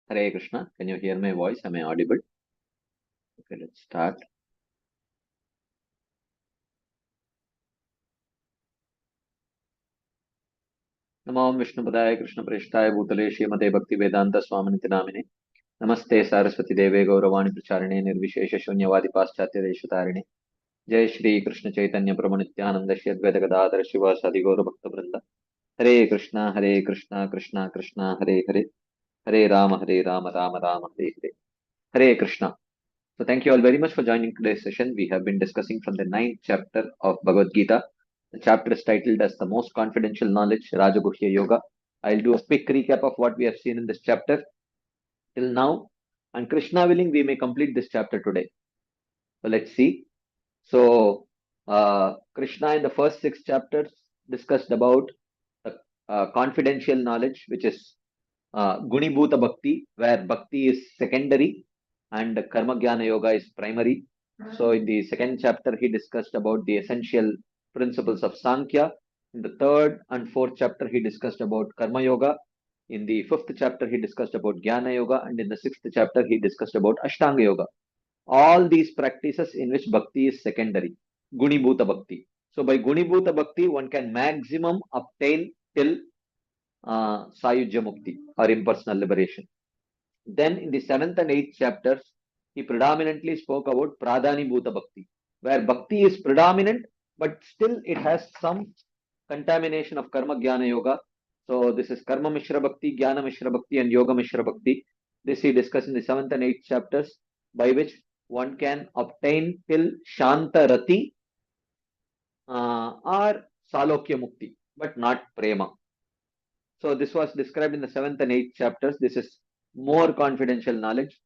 Hare Krishna. Can you hear my voice? Am I audible? Okay, let's start. Namo Vishnupadaya Krishna Preshthaya Bhutale Srimate Bhakti Vedanta Swaminiti Namine. Namaste Saraswati Deve Gauravani Pracharine Nirvishesha Shunyavadi Paschatya Deshatarine. Jai Shri Krishna Chaitanya Prabhu Nityananda Shri Advaita Gadadhara Shivasadi Gaura Bhakta Vrinda. Hare Krishna Krishna Krishna Hare Hare. Hare Rama Rama Rama Hare Hare. Hare Krishna. So thank you all very much for joining today's session. We have been discussing from the ninth chapter of Bhagavad Gita. The chapter is titled as the most confidential knowledge, Rajaguhya Yoga. I'll do a quick recap of what we have seen in this chapter till now. And Krishna willing, we may complete this chapter today. So let's see. So Krishna in the first six chapters discussed about the confidential knowledge, which is Gunibhuta Bhakti, where Bhakti is secondary and Karma Jnana Yoga is primary. So in the second chapter, he discussed about the essential principles of Sankhya. In the third and fourth chapter, he discussed about Karma Yoga. In the fifth chapter, he discussed about Jnana Yoga. And in the sixth chapter, he discussed about Ashtanga Yoga. All these practices in which Bhakti is secondary, Gunibhuta Bhakti. So by Gunibhuta Bhakti, one can maximum obtain till Sayujya Mukti or impersonal liberation. Then in the seventh and eighth chapters, he predominantly spoke about Pradhani Bhuta Bhakti, where Bhakti is predominant, but still it has some contamination of Karma Jnana Yoga. So this is Karma Mishra Bhakti, Jnana Mishra Bhakti, and Yoga Mishra Bhakti. This he discussed in the seventh and eighth chapters, by which one can obtain till Shanta Rati or Salokya Mukti, but not Prema. So this was described in the seventh and eighth chapters. This is more confidential knowledge.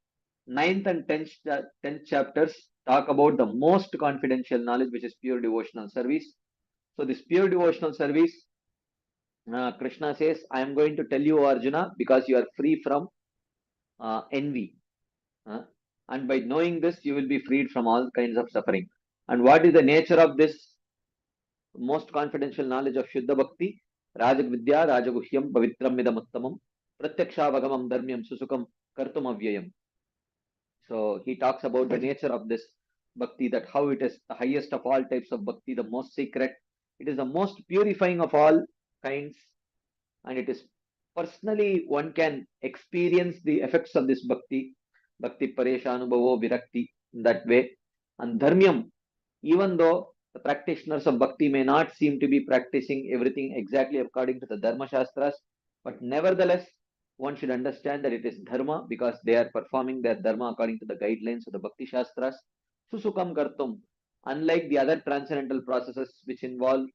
Ninth and tenth chapters talk about the most confidential knowledge, which is pure devotional service. So this pure devotional service, Krishna says, I am going to tell you, Arjuna, because you are free from envy. And by knowing this, you will be freed from all kinds of suffering. And what is the nature of this most confidential knowledge of Shuddha Bhakti? Rajag Vidya, Rajaguhyam, Pavitram Midamuttamam, Pratyaksha Dharmyam Susukam Kartum Avyayam. So he talks about the nature of this bhakti, that how it is the highest of all types of bhakti, the most secret. It is the most purifying of all kinds, and it is personally one can experience the effects of this bhakti, bhakti pareshanubhavo virakti, in that way. And dharmyam, even though the practitioners of bhakti may not seem to be practicing everything exactly according to the dharma shastras, but nevertheless one should understand that it is dharma because they are performing their dharma according to the guidelines of the bhakti shastras. Susukam kartum, unlike the other transcendental processes which involve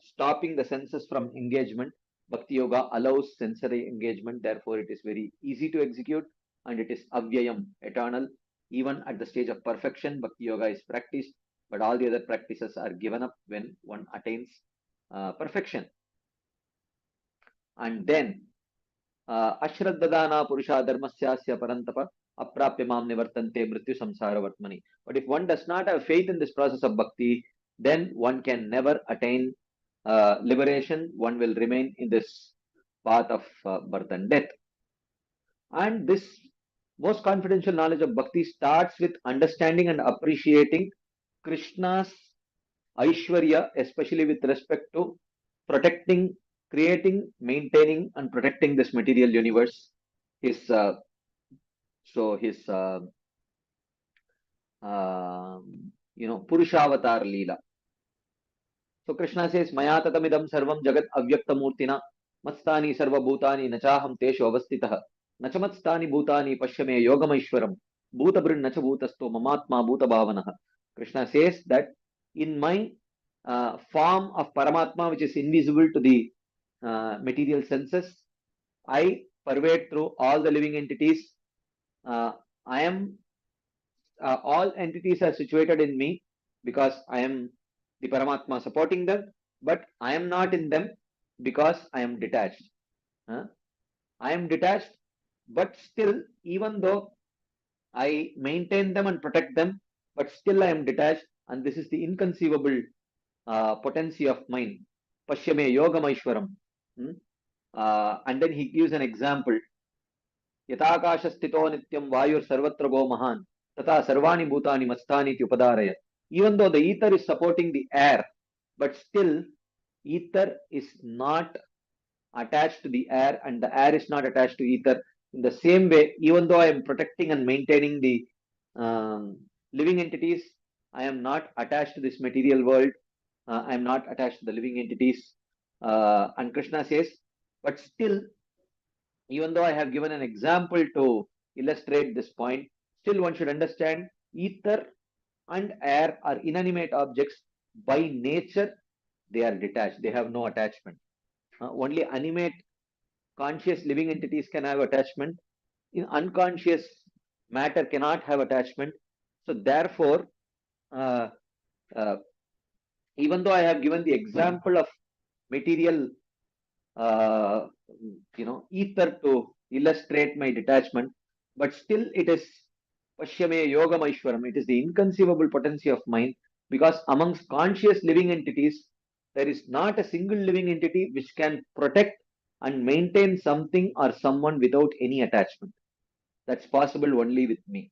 stopping the senses from engagement, bhakti yoga allows sensory engagement. Therefore it is very easy to execute, and it is avyayam, eternal. Even at the stage of perfection, bhakti yoga is practiced, but all the other practices are given up when one attains perfection. And then Ashraddadana Purusha Dharmasyasya Parantapa Aprapya Mam Nivartante Mrityu Samsara Vartmani. But if one does not have faith in this process of bhakti, then one can never attain liberation. One will remain in this path of birth and death. And this most confidential knowledge of bhakti starts with understanding and appreciating Krishna's Aishwarya, especially with respect to protecting, creating, maintaining, and protecting this material universe. His his Purushavatar Leela. So Krishna says, Maya tatamidam sarvam jagat avyakta murtina matstani sarva bhutani nachaham teshu avastitah nachamatstani bhutani pashyame yogamaishwaram bhutabrin nacha bhutasto mamatma bhutabhavanah. Krishna says that in my form of Paramatma, which is invisible to the material senses, I pervade through all the living entities. I am all entities are situated in me because I am the Paramatma supporting them, but I am not in them because I am detached. I am detached, but still, even though I maintain them and protect them, but still I am detached, and this is the inconceivable potency of mine. Pashyame Yogamaishwaram. And then he gives an example. यथाकाश स्थितो नित्यं वायुर सर्वत्र गो महान तथा सर्वाणि भूतानि मत्स्थानि इति उपधारय. Even though the ether is supporting the air, but still ether is not attached to the air and the air is not attached to ether. In the same way, even though I am protecting and maintaining the living entities, I am not attached to this material world. I am not attached to the living entities. And Krishna says, but still, even though I have given an example to illustrate this point, still one should understand ether and air are inanimate objects. By nature, they are detached. They have no attachment. Only animate, conscious living entities can have attachment. In unconscious matter cannot have attachment. So therefore, uh, uh, even though I have given the example of material, uh, ether to illustrate my detachment, but still it is Pashyame Yogam Aishwaram. It is the inconceivable potency of mind, because amongst conscious living entities, there is not a single living entity which can protect and maintain something or someone without any attachment. That's possible only with me.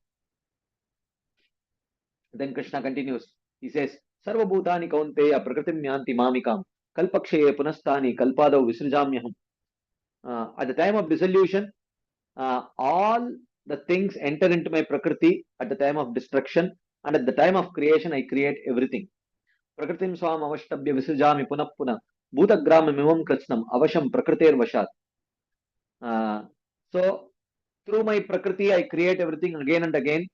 Then Krishna continues. He says, Sarva Bhutani Kaunteya Prakritim Yanti Mamikam Kalpakshaye Punastani Kalpadav Visrajamyaham. At the time of dissolution, all the things enter into my Prakriti at the time of destruction, and at the time of creation, I create everything. Prakritim Swam Avashtabhya Visrajami Punah Punah Bhutagrama Mivam Kritsnam Avasham Prakriter Vashat. So, through my Prakriti, I create everything again and again.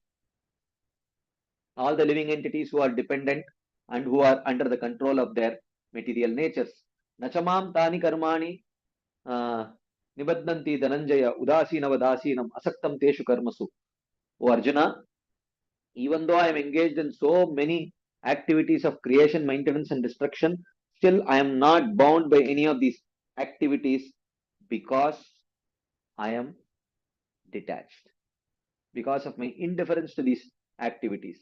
All the living entities who are dependent and who are under the control of their material natures. Nachamam tani karmani nibadnanti dhananjaya udasinavadasinam asaktam teshu karmasu. O Arjuna, even though I am engaged in so many activities of creation, maintenance, and destruction, still I am not bound by any of these activities because I am detached, because of my indifference to these activities.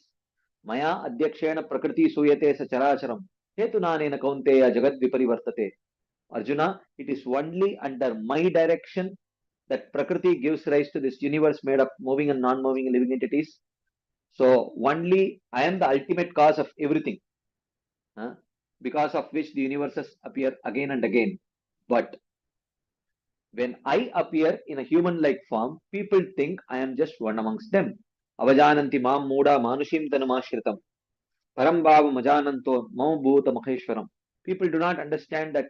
Maya adhyakshena prakriti suyate sa characharam hetunanena kaunteya jagad viparivartate. Arjuna, it is only under my direction that prakriti gives rise to this universe made of moving and non-moving living entities. So only I am the ultimate cause of everything, because of which the universes appear again and again. But when I appear in a human-like form, people think I am just one amongst them. Avajananti mam muda manushim tanumashritam parambhava majananto mam bhuta maheshwaram. People do not understand that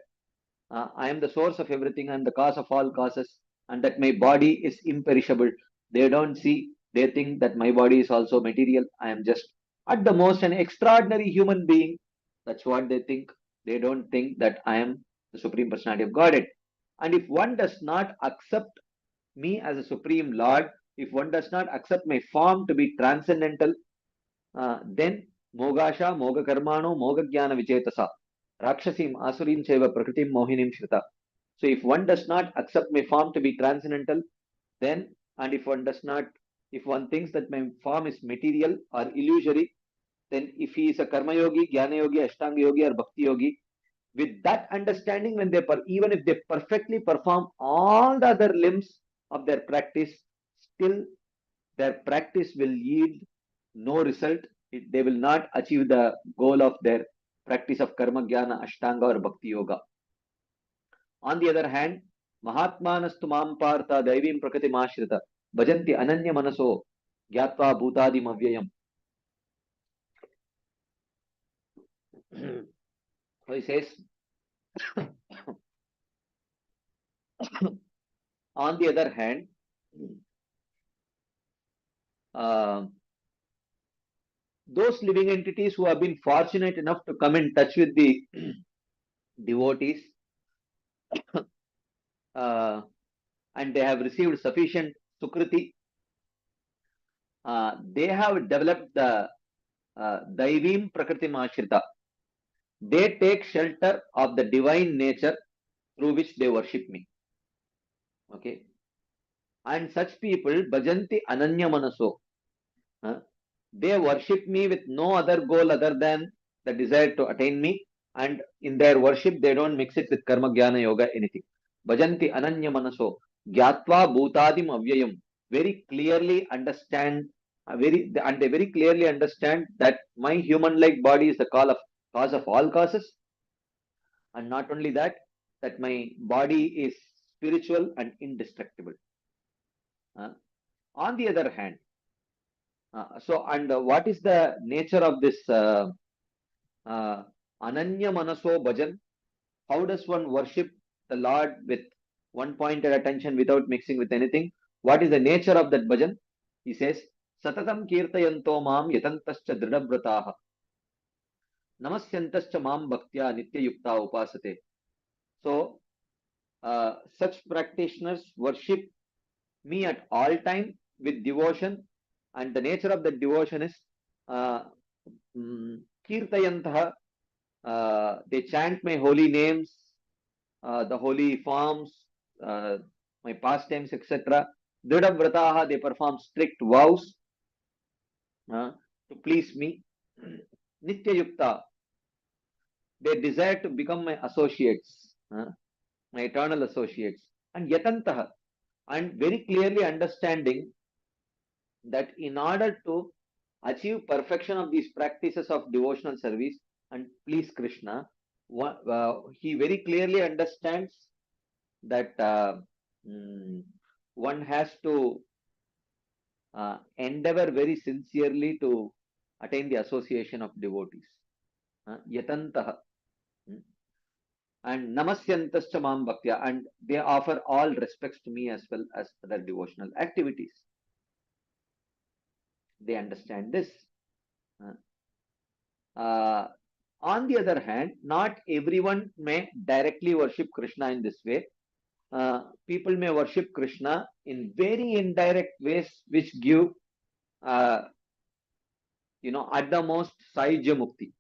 I am the source of everything, I am the cause of all causes, and that my body is imperishable. They don't see, they think that my body is also material. I am just at the most an extraordinary human being. That's what they think. They don't think that I am the Supreme Personality of Godhead. And if one does not accept me as a Supreme Lord, if one does not accept my form to be transcendental, then Mogasha, Moga Karmano, Moga Jnana Vichetasa, Rakshasim, Asurim Cheva, Prakritim, Mohinim Shrita. So if one does not accept my form to be transcendental, then, and if one does not, if one thinks that my form is material or illusory, then if he is a Karma Yogi, Jnana Yogi, Ashtanga Yogi, or Bhakti Yogi, with that understanding, when they even if they perfectly perform all the other limbs of their practice, still their practice will yield no result. They will not achieve the goal of their practice of karma jnana, ashtanga, or bhakti yoga. On the other hand, Mahatmanastu mam partha daivim prakriti mashrita bhajanti ananya manaso gyatva bhutadim avyayam. So he says, on the other hand, those living entities who have been fortunate enough to come in touch with the devotees, and they have received sufficient sukriti, they have developed the daivim prakriti mashrita. They take shelter of the divine nature through which they worship me. Okay. And such people, bhajanti ananya manaso, they worship me with no other goal other than the desire to attain me. And in their worship, they don't mix it with karma, jnana, yoga, anything. Bhajanti ananya manaso Gyatva bhutadim avyayam. Very clearly understand, they very clearly understand that my human-like body is the cause of all causes, and not only that, that my body is spiritual and indestructible. Uh, on the other hand, what is the nature of this Ananya Manaso Bhajan? How does one worship the Lord with one pointed attention without mixing with anything? What is the nature of that bhajan? He says, Satatam kirtayanto mam yatantascha dridabhrataha namasyantascha mam bhaktya nitya yukta upasate. So, such practitioners worship me at all time with devotion, and the nature of that devotion is uh, kirtayantaha. They chant my holy names, the holy forms, uh, my pastimes, etc. Dridhavrataha, they perform strict vows to please me. Nitya Yukta, they desire to become my associates, my eternal associates. And Yatantaha, and very clearly understanding that in order to achieve perfection of these practices of devotional service and please Krishna, he very clearly understands that one has to endeavor very sincerely to attain the association of devotees. Yatantaha. And namasyantascha mam bhaktya, and they offer all respects to me as well as other devotional activities. They understand this. On the other hand, not everyone may directly worship Krishna in this way. People may worship Krishna in very indirect ways, which give, at the most, Saijya Mukti.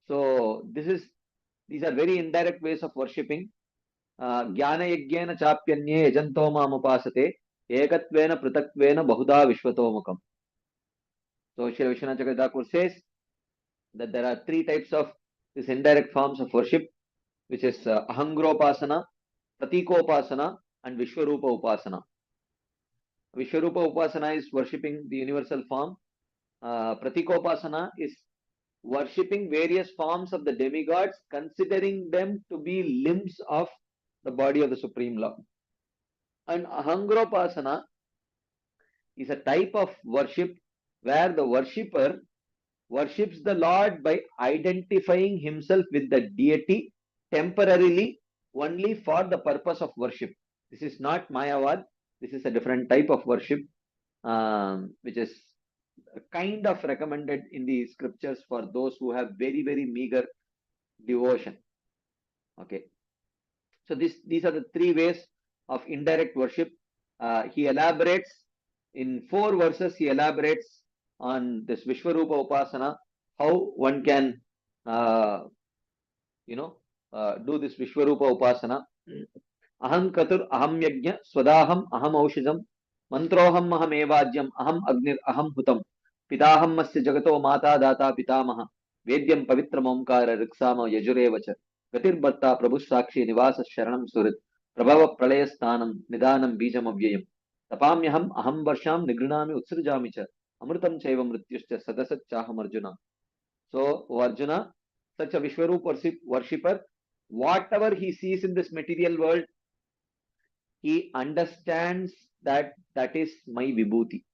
So these are very indirect ways of worshipping. Jnana yajnena chapyanye yajanto mam upasate ekatvena pritatvena bahuda vishwatomukam. So Sri Vishwanath Chakravarti says that there are three types of these indirect forms of worship, which is Ahangropasana, Pratikopasana, and Vishwarupa Upasana. Vishwarupa Upasana is worshipping the universal form. Pratikopasana is worshipping various forms of the demigods, considering them to be limbs of the body of the Supreme Lord. And Ahangropasana is a type of worship where the worshipper worships the Lord by identifying himself with the deity temporarily only for the purpose of worship. This is not Mayavad. This is a different type of worship, which is kind of recommended in the scriptures for those who have very, very meager devotion. Okay. So these are the three ways of indirect worship. He elaborates in 4 verses. He elaborates on this Vishwarupa Upasana, how one can, do this Vishwarupa Upasana. Aham Katur, Aham Yajna, Swadaham, Aham Aushijam, Mantroham Aham Evajyam, Aham Agnir, Aham Hutam, Pitaham Masya Jagato Mata Data Pitamaha, Vedyam Pavitram Omkara Riksama Yajurevacha, Gatir Bhatta Prabhu Sakshi Nivasa Sharanam Surit, Prabhava Pralaya Sthanam, Nidanam Bijam Avyayam, Tapamyaham Aham Varsham Nigrinami Utsrajamicha, Amritam Chaiva Mrityuscha Sadasat Chaham Arjuna. So, Arjuna, such a Vishwarup worshipper, whatever he sees in this material world, he understands that that is my vibhuti.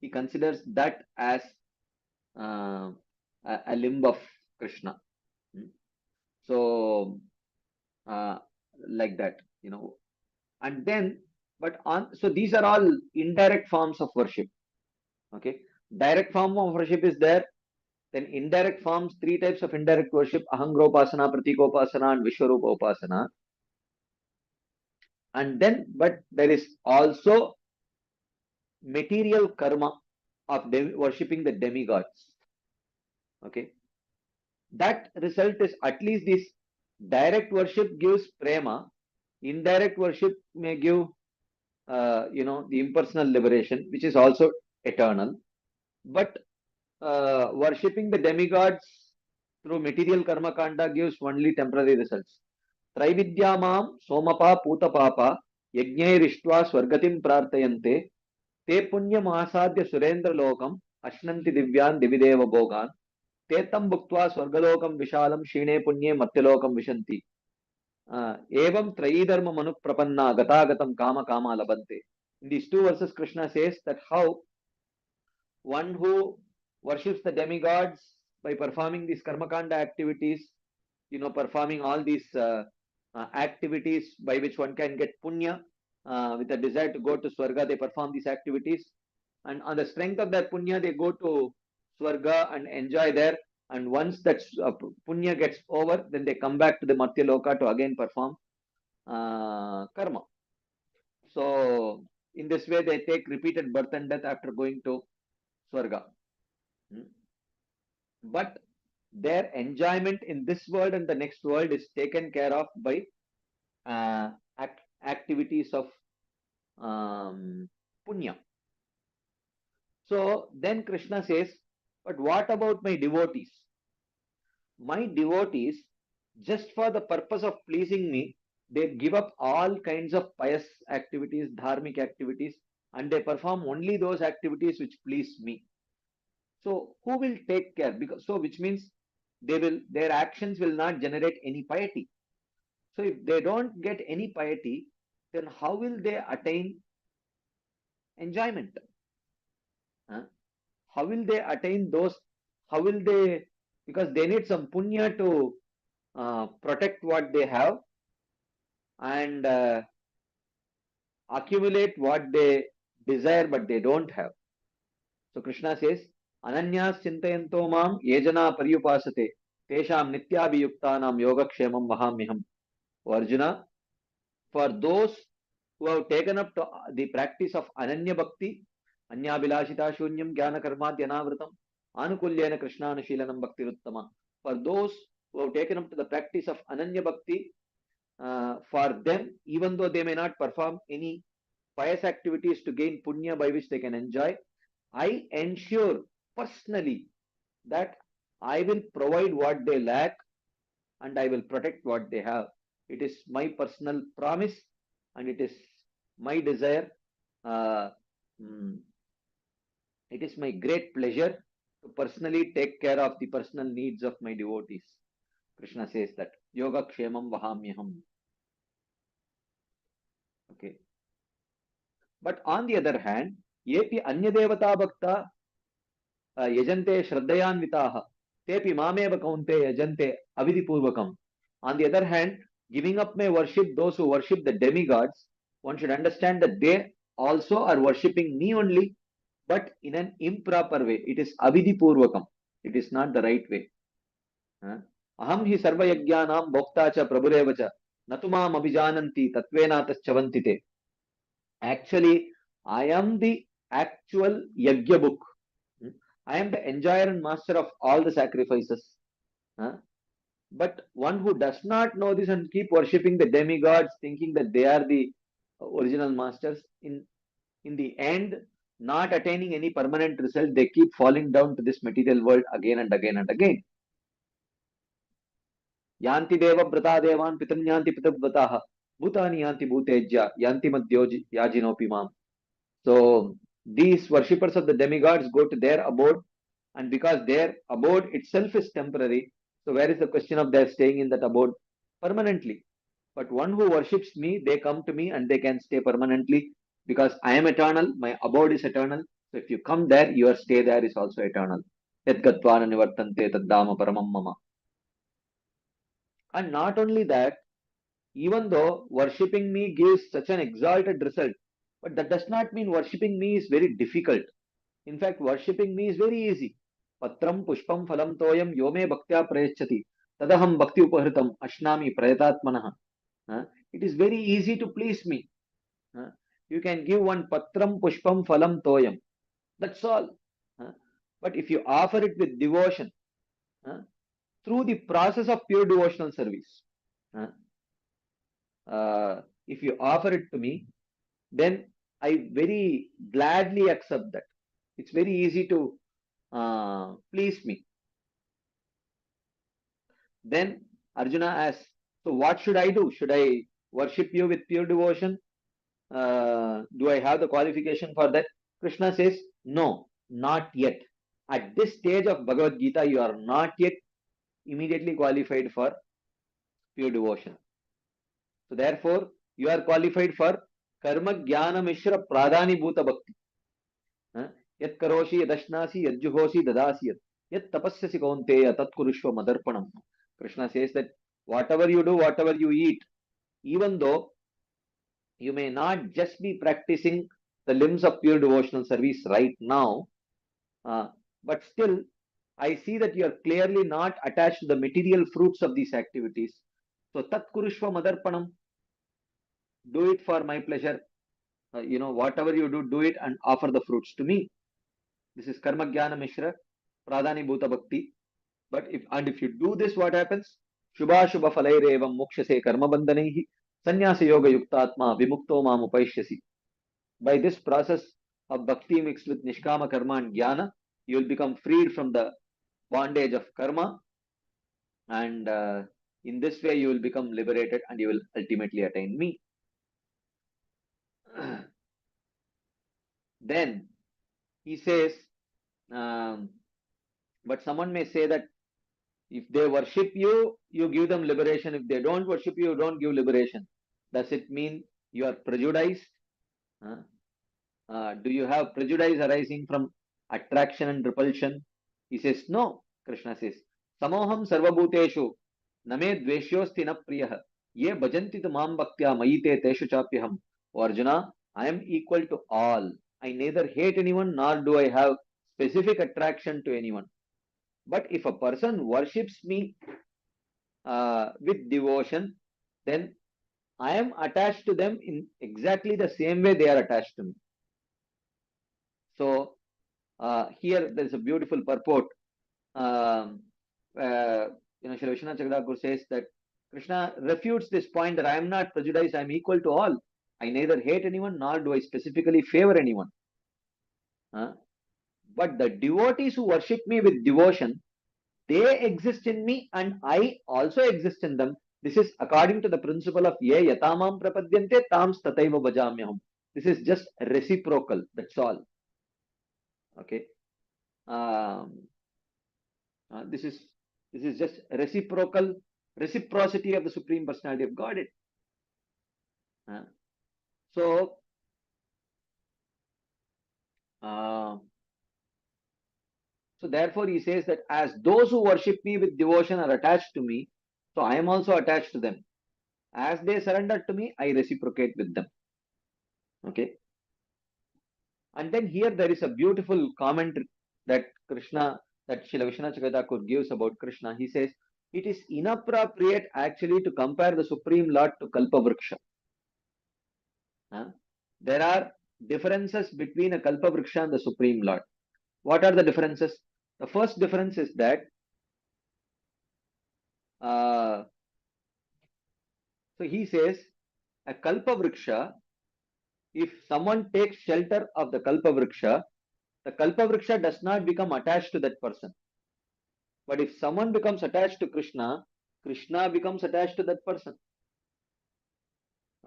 He considers that as a limb of Krishna. So, like that, and then, so these are all indirect forms of worship. Okay, direct form of worship is there. Then indirect forms, 3 types of indirect worship: Ahangropasana, Pratikopasana, and Vishwarupa Upasana. And then, but there is also material karma of worshipping the demigods. Okay, that result is, at least this direct worship gives prema. Indirect worship may give, the impersonal liberation, which is also eternal. But worshipping the demigods through material karma kanda gives only temporary results. त्रैविद्यामां सोमपा पूतपापा यज्ञैरिष्ट्वा स्वर्गतिं प्रार्थयन्ते ते पुण्यमासाद्य सुरेन्द्रलोकम् अश्नन्ति दिव्यान् दिविदेव भोगान् ते तं भुक्त्वा स्वर्गलोकं विशालं क्षीणे पुण्ये मर्त्यलोकं विशन्ति एवं त्रयीधर्म मनुप्रपन्ना गतागतं काम कामा लभन्ते. In these two verses, Krishna says that how one who worships the demigods by performing these karmakanda activities, performing all these activities by which one can get punya with a desire to go to Swarga, they perform these activities. And on the strength of that punya, they go to Swarga and enjoy there. And once that punya gets over, then they come back to the Matya Loka to again perform karma. So, in this way, they take repeated birth and death after going to Swarga. But their enjoyment in this world and the next world is taken care of by activities of punya. So then Krishna says, but what about my devotees? My devotees, just for the purpose of pleasing me, they give up all kinds of pious activities, dharmic activities, and they perform only those activities which please me. So who will take care? Which means their actions will not generate any piety. So if they don't get any piety, then how will they attain enjoyment? How will they attain those? How will they? Because they need some punya to protect what they have and accumulate what they desire but they don't have. So Krishna says, Ananyas chintayanto mam yejana paryupasate tesham nityabhiyuktanam yogakshemam vahamyaham. O Arjuna, for those who have taken up to the practice of Ananya Bhakti, Anya Bilashita Shunyam Jnana Karma Dhyanavritam, Anukulyena Krishna Anushilanam Bhakti Ruttama. For those who have taken up to the practice of Ananya Bhakti, for them, even though they may not perform any pious activities to gain punya by which they can enjoy, I ensure personally that I will provide what they lack and I will protect what they have. It is my personal promise and it is my desire. It is my great pleasure to personally take care of the personal needs of my devotees. Krishna says that yoga kshemam vahamyaham. Okay. But on the other hand, yepi anya devata bhakta yajante shraddhayanvitaha tepi mameva kaunte yajante avidipurvakam. On the other hand, giving up my worship, those who worship the demigods, one should understand that they also are worshipping me only, but in an improper way. It is avidipurvakam. It is not the right way. Aham hi sarvayajnanam bhokta cha prabhureva cha natumam abhijananti tatvena taschavanti te. Actually, I am the actual yajna book. I am the enjoyer and master of all the sacrifices. But one who does not know this and keep worshipping the demigods, thinking that they are the original masters, in the end, not attaining any permanent result, they keep falling down to this material world again and again and again. Yanti deva brata devan pitam yanti pitavrataha bhutani yanti bhutejya yanti madhyo yajinopi mam. So these worshippers of the demigods go to their abode, and because their abode itself is temporary, so where is the question of their staying in that abode permanently? But one who worships me, they come to me and they can stay permanently because I am eternal, my abode is eternal. So if you come there, your stay there is also eternal. Yad gatvana nivartante taddama paramam mama. And not only that, even though worshipping me gives such an exalted result, but that does not mean worshipping me is very difficult. In fact, worshipping me is very easy. Patram pushpam phalam toyam yome bhaktya prayachati tadaham bhakti upahritam ashnami prayatatmanah. It is very easy to please me. You can give one patram pushpam phalam toyam. That's all. But if you offer it with devotion, through the process of pure devotional service, if you offer it to me, then I very gladly accept that. It's very easy to please me. Then Arjuna asks, So what should I do? Should I worship you with pure devotion? Do I have the qualification for that? Krishna says, no, not yet. At this stage of Bhagavad Gita, you are not yet immediately qualified for pure devotion. So therefore, you are qualified for karma jnana mishra pradhani bhuta bhakti. Yat karoshi yadashnasi yadjuhosi dadasi yat tapasyasi kaunteya tat kurushva madarpanam. Krishna says that whatever you do, whatever you eat, even though you may not just be practicing the limbs of pure devotional service right now, but still, I see that you are clearly not attached to the material fruits of these activities. So, tat kurushva madarpanam, do it for my pleasure. Whatever you do, do it and offer the fruits to me. This is karma jnana mishra, pradhani bhuta bhakti. But if you do this, what happens? Shubha shubha falairevam mokshase karma bandhanaihi sannyasa yoga yuktatma vimukto mam upaishyasi. By this process of bhakti mixed with nishkama karma and jnana, you will become freed from the bondage of karma, and in this way you will become liberated and you will ultimately attain me. Then he says, but someone may say that if they worship you, you give them liberation. If they don't worship you, you don't give liberation. Does it mean you are prejudiced? Do you have prejudice arising from attraction and repulsion? He says, no. Krishna says, Samoham sarvabhuteshu name dveshyosti na priyah ye bhajanti tu mam bhaktya mayite teshu chapyaham. O Arjuna, I am equal to all. I neither hate anyone nor do I have specific attraction to anyone. But if a person worships me with devotion, then I am attached to them in exactly the same way they are attached to me. So here there is a beautiful purport. Srila Vishwanath Chakravarti says that Krishna refutes this point that I am not prejudiced, I am equal to all. I neither hate anyone nor do I specifically favor anyone. But the devotees who worship me with devotion, they exist in me and I also exist in them. This is according to the principle of ye yatamam prapadyante tams tataiva bhajamyaham. This is just reciprocal. That's all. Okay. This is just reciprocity of the Supreme Personality of Godhead. So therefore he says that as those who worship me with devotion are attached to me, so I am also attached to them. As they surrender to me, I reciprocate with them. Okay. And then here there is a beautiful comment that Srila Vishwanath Chakravarti gives about Krishna. He says, it is inappropriate actually to compare the Supreme Lord to Kalpavriksha. There are differences between a Kalpavriksha and the Supreme Lord. What are the differences? The first difference is that so he says a Kalpavriksha, if someone takes shelter of the Kalpavriksha does not become attached to that person. But if someone becomes attached to Krishna, Krishna becomes attached to that person.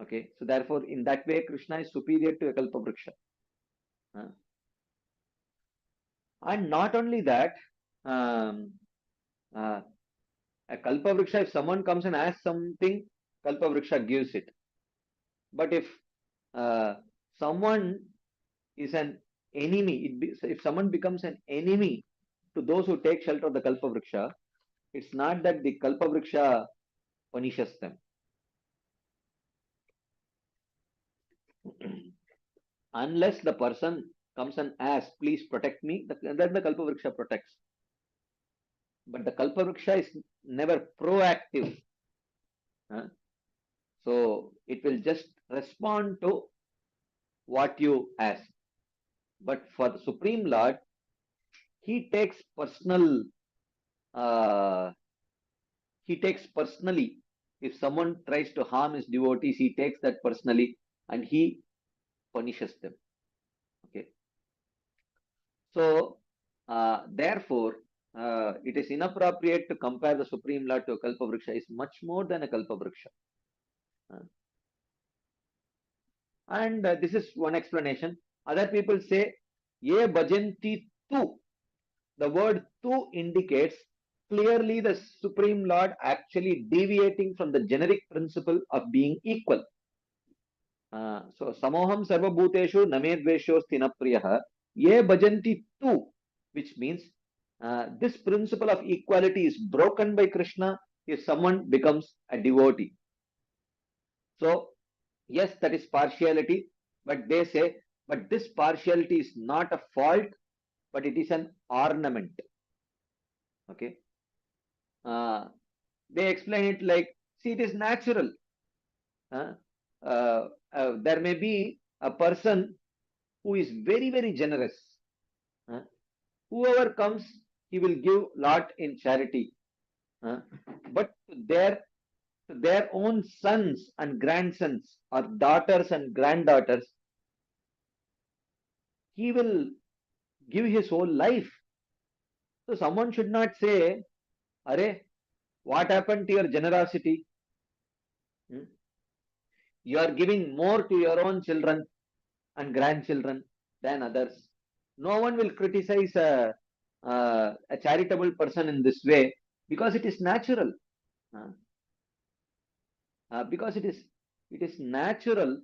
Okay, so therefore in that way Krishna is superior to a Kalpavriksha. And not only that, a Kalpavriksha, if someone comes and asks something, Kalpavriksha gives it. But if someone is an enemy, if someone becomes an enemy to those who take shelter of the Kalpavriksha, it's not that the Kalpavriksha punishes them. Unless the person comes and asks, please protect me, then the Kalpavriksha protects. But the Kalpavriksha is never proactive. So it will just respond to what you ask. But for the Supreme Lord, he takes personally. If someone tries to harm his devotees, he takes that personally and he punishes them. Okay. So therefore, it is inappropriate to compare the Supreme Lord to a Kalpavriksha. Is much more than a Kalpavriksha. And this is one explanation. Other people say, Ye bhajanti tu. The word tu indicates clearly the Supreme Lord actually deviating from the generic principle of being equal. So, samoham sarva bhuteshu name dvesho sthina priyaha. Ye bhajanti tu, which means this principle of equality is broken by Krishna if someone becomes a devotee. So, yes, that is partiality, but they say, but this partiality is not a fault, but it is an ornament. Okay. They explain it like, see, it is natural. There may be a person who is very, very generous. Whoever comes, he will give lot in charity. But their own sons and grandsons or daughters and granddaughters, he will give his whole life. So someone should not say, Are, what happened to your generosity? You are giving more to your own children and grandchildren than others. No one will criticize a charitable person in this way because it is natural. Because it is natural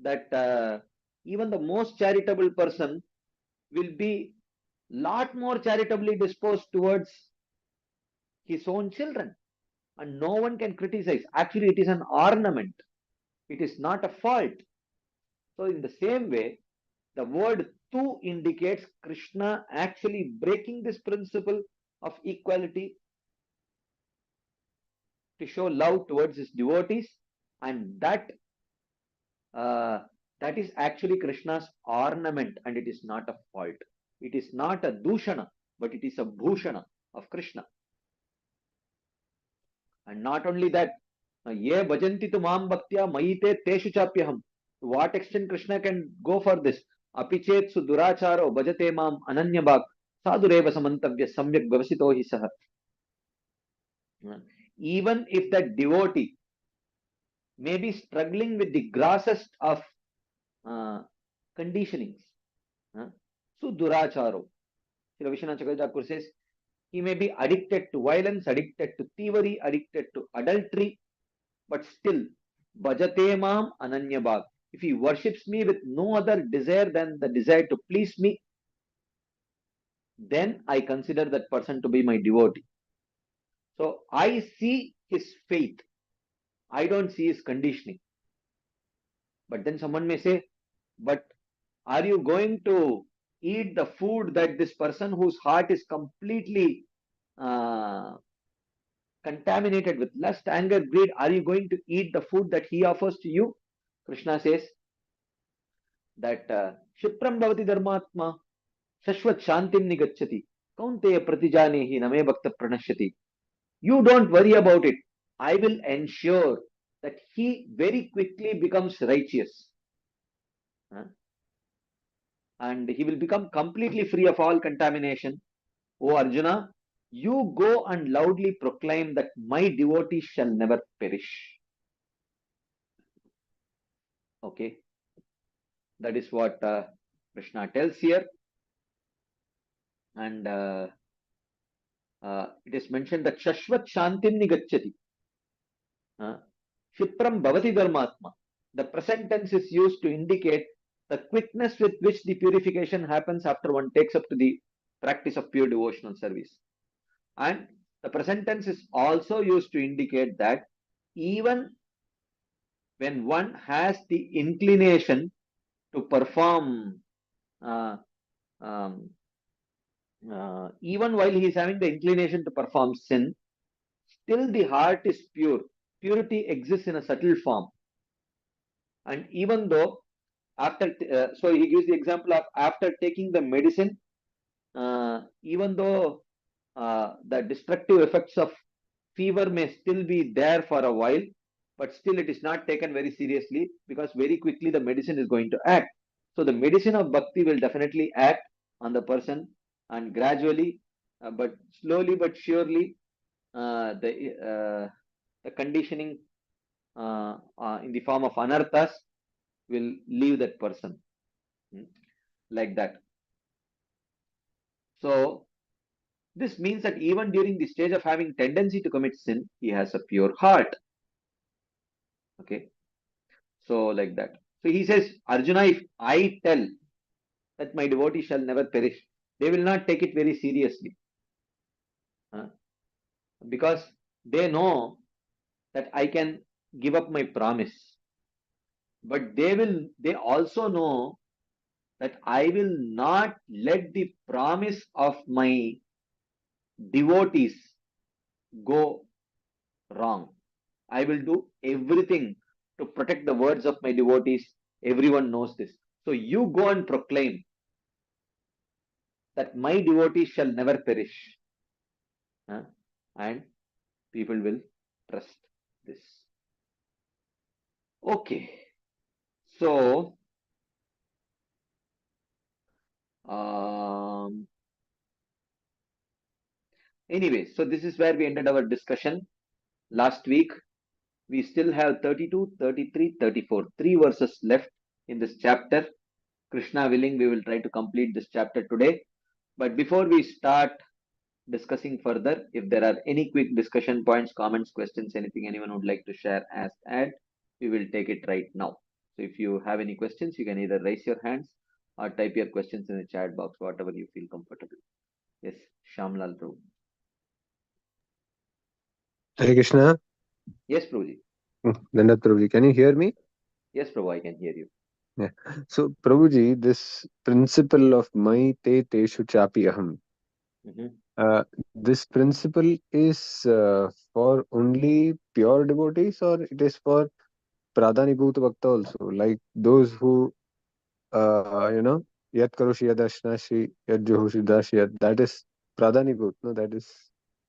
that even the most charitable person will be lot more charitably disposed towards his own children, and no one can criticize. Actually, it is an ornament. It is not a fault. So in the same way, the word tu indicates Krishna actually breaking this principle of equality to show love towards his devotees, and that is actually Krishna's ornament, and it is not a fault. It is not a dushana, but it is a bhushana of Krishna. And not only that, ye bhajanti tu mam bhaktya mayite teshu chapyaham. To what extent Krishna can go for this? Apichet su duracharo bhajate mam ananya bhak sadureva samantavya samyak vyavasito hi saha. Even if that devotee may be struggling with the grossest of conditionings, su duracharo. Sri Vishwanath Chakravarti Thakur says, he may be addicted to violence, addicted to thievery, addicted to adultery, but still, bhajate mam ananya bhag. If he worships me with no other desire than the desire to please me, then I consider that person to be my devotee. So I see his faith. I don't see his conditioning. But then someone may say, but are you going to eat the food that this person whose heart is completely contaminated with lust, anger, greed, are you going to eat the food that he offers to you? Krishna says that Shipram bhavati dharmatma shashvat shantim nigacchati kaunteya pratijanehi name bhakta pranashyati. You don't worry about it. I will ensure that he very quickly becomes righteous. And he will become completely free of all contamination. O Arjuna, you go and loudly proclaim that my devotees shall never perish. Okay, that is what Krishna tells here. And it is mentioned that Shashvat Shantim Nigacchati. Shipram Bhavati Dharmatma. The present tense is used to indicate the quickness with which the purification happens after one takes up to the practice of pure devotional service. And the present tense is also used to indicate that even when one has the inclination to perform, even while he is having the inclination to perform sin, still the heart is pure. Purity exists in a subtle form. And even though after, so he gives the example of after taking the medicine, even though the destructive effects of fever may still be there for a while, but still it is not taken very seriously because very quickly the medicine is going to act. So the medicine of bhakti will definitely act on the person, and gradually but slowly but surely, the conditioning in the form of anarthas will leave that person. Like that. So this means that even during the stage of having tendency to commit sin, he has a pure heart. Okay. So like that. So he says, Arjuna, if I tell that my devotee shall never perish, they will not take it very seriously. Because they know that I can give up my promise. But they also know that I will not let the promise of my devotees go wrong. I will do everything to protect the words of my devotees. Everyone knows this. So you go and proclaim that my devotees shall never perish. And people will trust this. Okay. So, anyway, so this is where we ended our discussion last week. We still have 32, 33, 34, 3 verses left in this chapter. Krishna willing, we will try to complete this chapter today. But before we start discussing further, if there are any quick discussion points, comments, questions, anything anyone would like to share as add, we will take it right now. So if you have any questions, you can either raise your hands or type your questions in the chat box, whatever you feel comfortable. Yes, Shamlal Prabhu. Hare Krishna. Yes, Prabhuji. Dandat Prabhuji, can you hear me? Yes, Prabhu, I can hear you. Yeah. So, Prabhuji, this principle of Mai Te Teshu Chapi Aham, this principle is for only pure devotees, or it is for Pradhanibhuta Bhakta also, like those who, Yat Karoshi Yadashnashi, Yat Johoshi Dashi, that is Pradhanibhut, no, that is,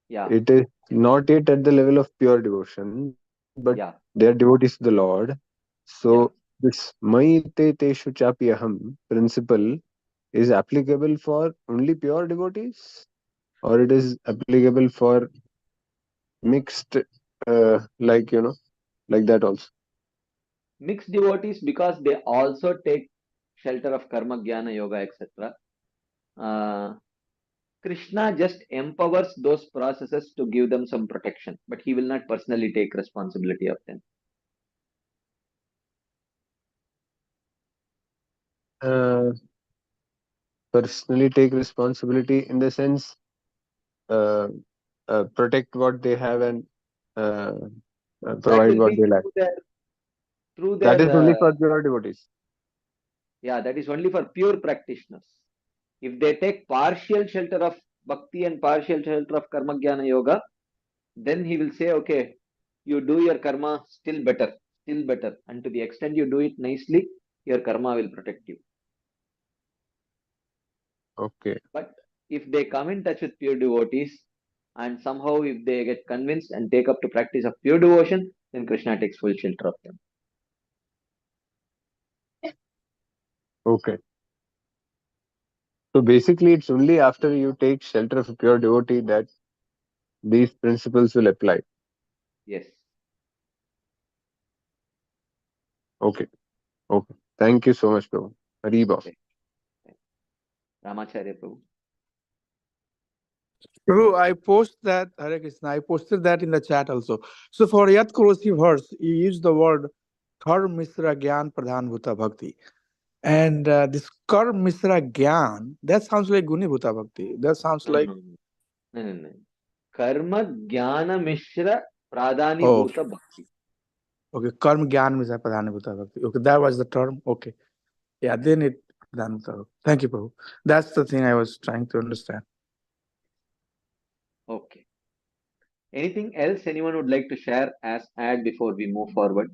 Yeah, it is not yet at the level of pure devotion, but yeah, they are devotees to the Lord. So, yeah. this Mai Te Teshu Chapi Aham principle is applicable for only pure devotees, or it is applicable for mixed, like that also. Mixed devotees, because they also take shelter of karma, jnana, yoga, etc. Krishna just empowers those processes to give them some protection, but he will not personally take responsibility of them. Uh, Personally take responsibility in the sense, uh, protect what they have and uh, That provide will what be they lack. through That their is only for pure devotees. yeah, that is only for pure practitioners. If they take partial shelter of bhakti and partial shelter of karma, jnana, yoga, then he will say, okay, you do your karma still better, still better. And to the extent you do it nicely, your karma will protect you. Okay. But if they come in touch with pure devotees, and somehow if they get convinced and take up to practice of pure devotion, then Krishna takes full shelter of them. Okay. So basically, it's only after you take shelter of a pure devotee that these principles will apply. Yes. Okay. Okay. Thank you so much, Prabhu. Hariba. Okay. Ramacharya Prabhu. Prabhu, I post that Hare Krishna. I posted that in the chat also. So for Yat Korosi verse, you use the word Kar Misra Gyan Pradhan Bhuta Bhakti. And this Kar Misra Gyan, that sounds like Guni Bhuta Bhakti. That sounds No, no, like, no, no, no, no. Karma Jnana Mishra Pradhani oh, Bhuta Bhakti. okay, Karm Gyan Misra Pradhan Bhuta Bhakti. Okay, that was the term. Okay. Yeah, then it Pradhan Bhuta Bhakti. Thank you, Prabhu. That's the thing I was trying to understand. Okay. Anything else anyone would like to share as add before we move forward?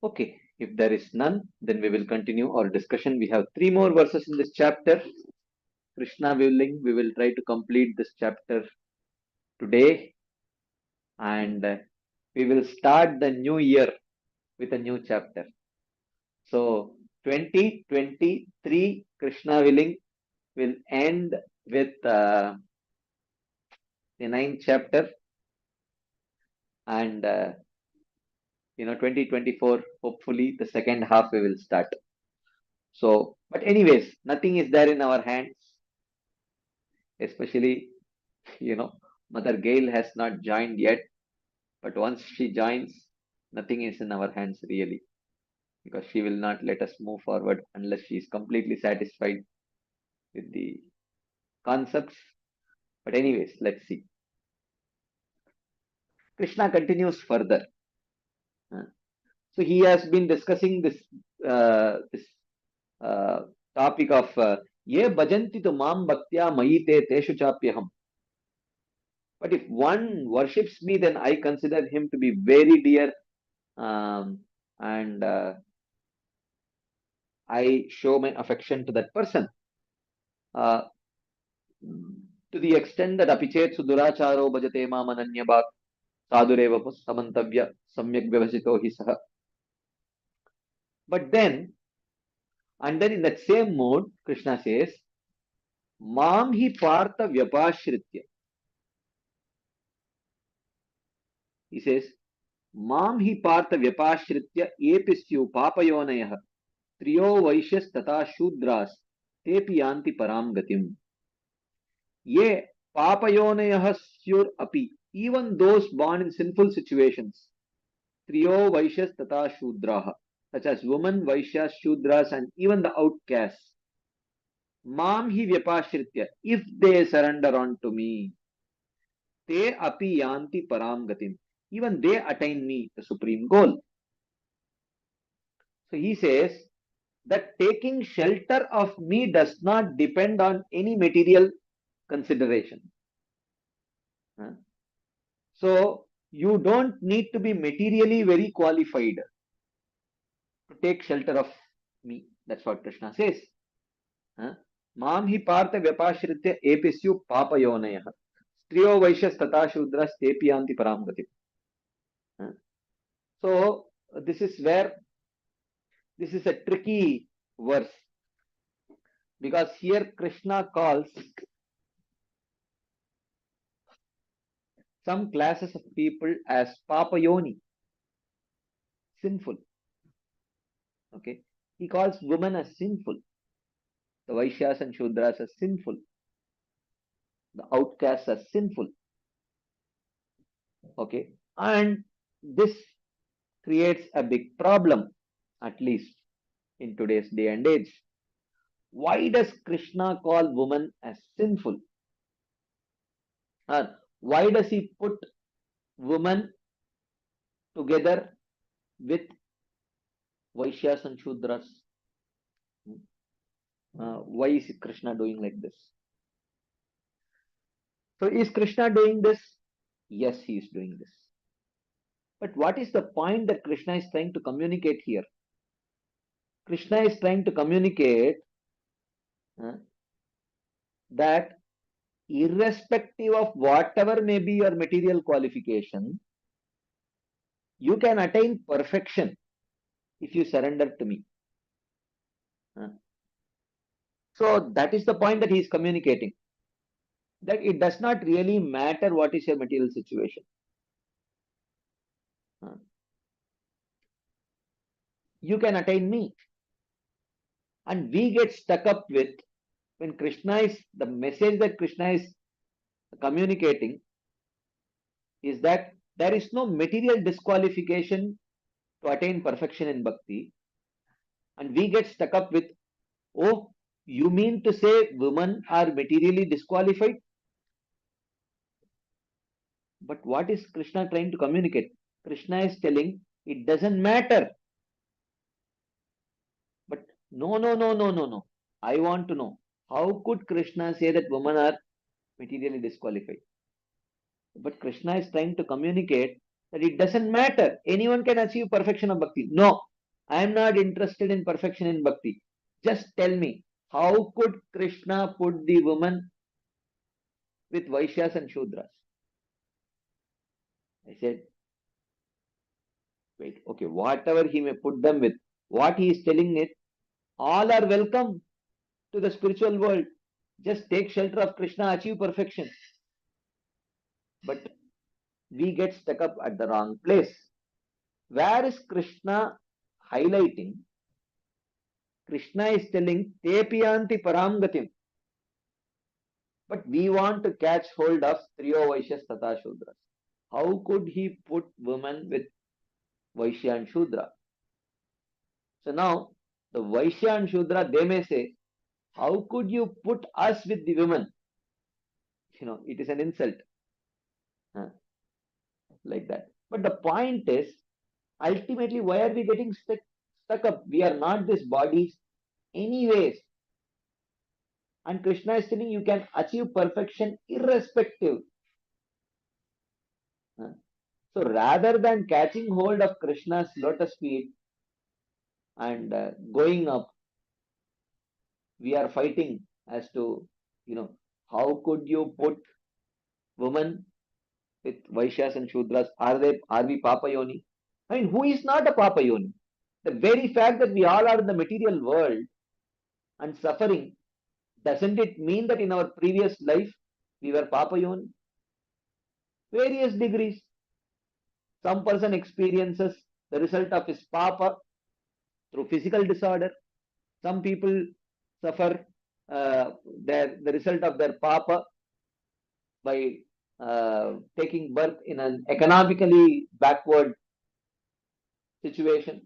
Okay. If there is none, then we will continue our discussion. We have 3 more verses in this chapter. Krishna willing, we will try to complete this chapter today, and we will start the new year with a new chapter. So 2023, Krishna willing, will end with the 9th chapter, and 2024, hopefully the second half we will start. So, but anyways, nothing is there in our hands, especially, Mother Gail has not joined yet, but once she joins, nothing is in our hands really, because she will not let us move forward unless she is completely satisfied with the concepts. But anyways, let's see. Krishna continues further. So he has been discussing this topic of ye bhajanti tu mam bhaktya mayite teshu chapyaham. But if one worships me, then I consider him to be very dear, and I show my affection to that person. To the extent that apichet suduracharo bhajate mam ananyabhat sadureva samantavya samyak vyavasito hi saha. But then, and then in that same mode, Krishna says, Mam hi partha vyapashritya. He says, Mam hi partha vyapashritya episyu papayonayah triyo vaishyas tata shudras tepi yanti param gatim. Ye papayonayah syur api, even those born in sinful situations, triyo vaishyas tata shudraha, such as women, vaishyas, shudras, and even the outcasts. Mam hi vyapashritya, if they surrender unto me, te api yanti param gatim, even they attain me, the supreme goal. So he says that taking shelter of me does not depend on any material consideration. So you don't need to be materially very qualified to take shelter of me. That's what Krishna says. Mam hi partha vyapashritya episyu papayonayah striyo vaishyas tata shudras tepi yanti param gatim. So this is where this is a tricky verse, because here Krishna calls some classes of people as papayoni, sinful. Okay, he calls women as sinful, the Vaishyas and Shudras as sinful, the outcasts as sinful. Okay, and this creates a big problem, at least in today's day and age. Why does Krishna call women as sinful? Why does he put women together with Vaishyas and Shudras? Why is Krishna doing like this? So is Krishna doing this? Yes, he is doing this. But what is the point that Krishna is trying to communicate here? Krishna is trying to communicate that irrespective of whatever may be your material qualification, you can attain perfection if you surrender to me. So that is the point that he is communicating. That it does not really matter what is your material situation. You can attain me. And we get stuck up with, when Krishna is, the message that Krishna is communicating is that there is no material disqualification to attain perfection in bhakti. And we get stuck up with, oh, you mean to say women are materially disqualified? But what is Krishna trying to communicate? Krishna is telling it doesn't matter. But no. I want to know, how could Krishna say that women are materially disqualified? But Krishna is trying to communicate that it doesn't matter. Anyone can achieve perfection of bhakti. No, I am not interested in perfection in bhakti. Just tell me, how could Krishna put the woman with Vaishyas and Shudras? I said, wait, okay, whatever he may put them with, what he is telling it, All are welcome to the spiritual world. Just take shelter of Krishna, achieve perfection. But we get stuck up at the wrong place. Where is Krishna highlighting? Krishna is telling, Tepiyanti Paramgatim. But we want to catch hold of Triyo Vaishyas Tata Shudras. How could he put women with Vaishya and Shudra? So now, the Vaishya and Shudra, they may say, how could you put us with the women? It is an insult. Like that. But the point is, ultimately, why are we getting stuck up? We are not these bodies anyways. And Krishna is telling you can achieve perfection irrespective. So rather than catching hold of Krishna's lotus feet and going up, we are fighting as to, how could you put women with Vaishyas and Shudras? Are we Papa Yoni? I mean, who is not a Papa Yoni? The very fact that we all are in the material world and suffering, doesn't it mean that in our previous life we were Papa Yoni? Various degrees. Some person experiences the result of his Papa through physical disorder. Some people suffer the result of their Papa by taking birth in an economically backward situation.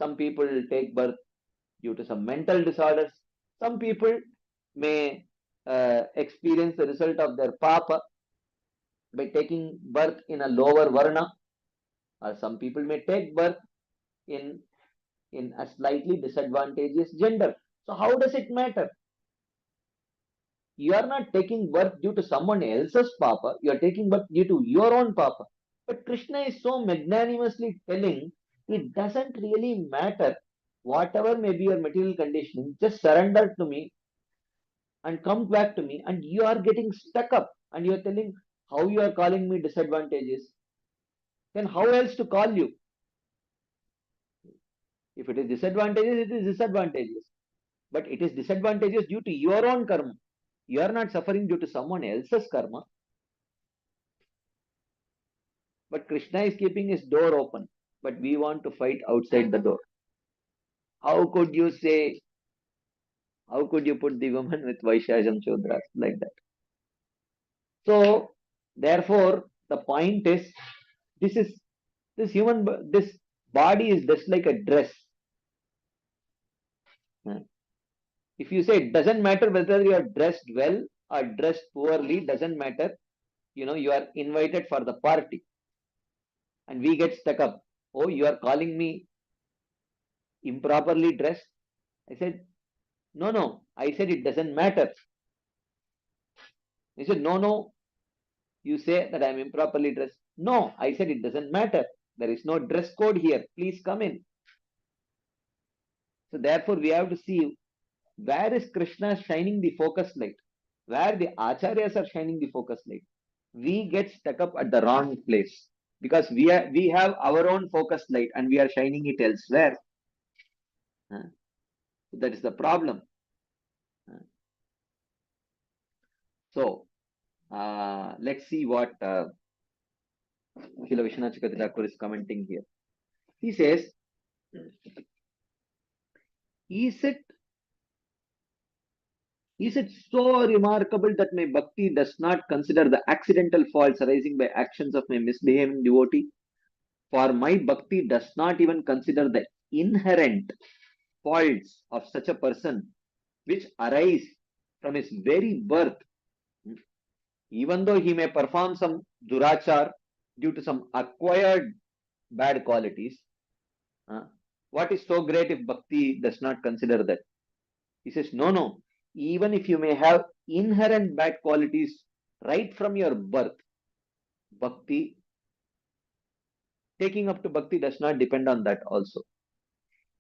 Some people take birth due to some mental disorders. Some people may experience the result of their Papa by taking birth in a lower varna, or some people may take birth in a slightly disadvantageous gender. So how does it matter? You are not taking birth due to someone else's Papa, you are taking birth due to your own Papa. But Krishna is so magnanimously telling, it doesn't really matter. Whatever may be your material conditioning, just surrender to me and come back to me. And you are getting stuck up and you are telling how you are calling me disadvantageous. Then how else to call you? If it is disadvantageous, it is disadvantageous. But it is disadvantageous due to your own karma. You are not suffering due to someone else's karma. But Krishna is keeping his door open. But we want to fight outside the door. How could you say, how could you put the woman with Vaishyas and Shudras like that? So, therefore, the point is, this body is just like a dress. If you say it doesn't matter whether you are dressed well or dressed poorly, doesn't matter. You are invited for the party. And we get stuck up. Oh, you are calling me improperly dressed? I said, no. I said it doesn't matter. He said, no. You say that I am improperly dressed. No, I said it doesn't matter. There is no dress code here. Please come in. So therefore, we have to see where is Krishna shining the focus light, where the acharyas are shining the focus light. We get stuck up at the wrong place because we have our own focus light and we are shining it elsewhere. That is the problem. So let's see what Srila Vishwanath Chakravarti Thakur is commenting here. He says, is it so remarkable that my bhakti does not consider the accidental faults arising by actions of my misbehaving devotee? For my bhakti does not even consider the inherent faults of such a person which arise from his very birth. Even though he may perform some durachar due to some acquired bad qualities, what is so great if bhakti does not consider that? He says, no. Even if you may have inherent bad qualities right from your birth, bhakti, taking up to bhakti does not depend on that also.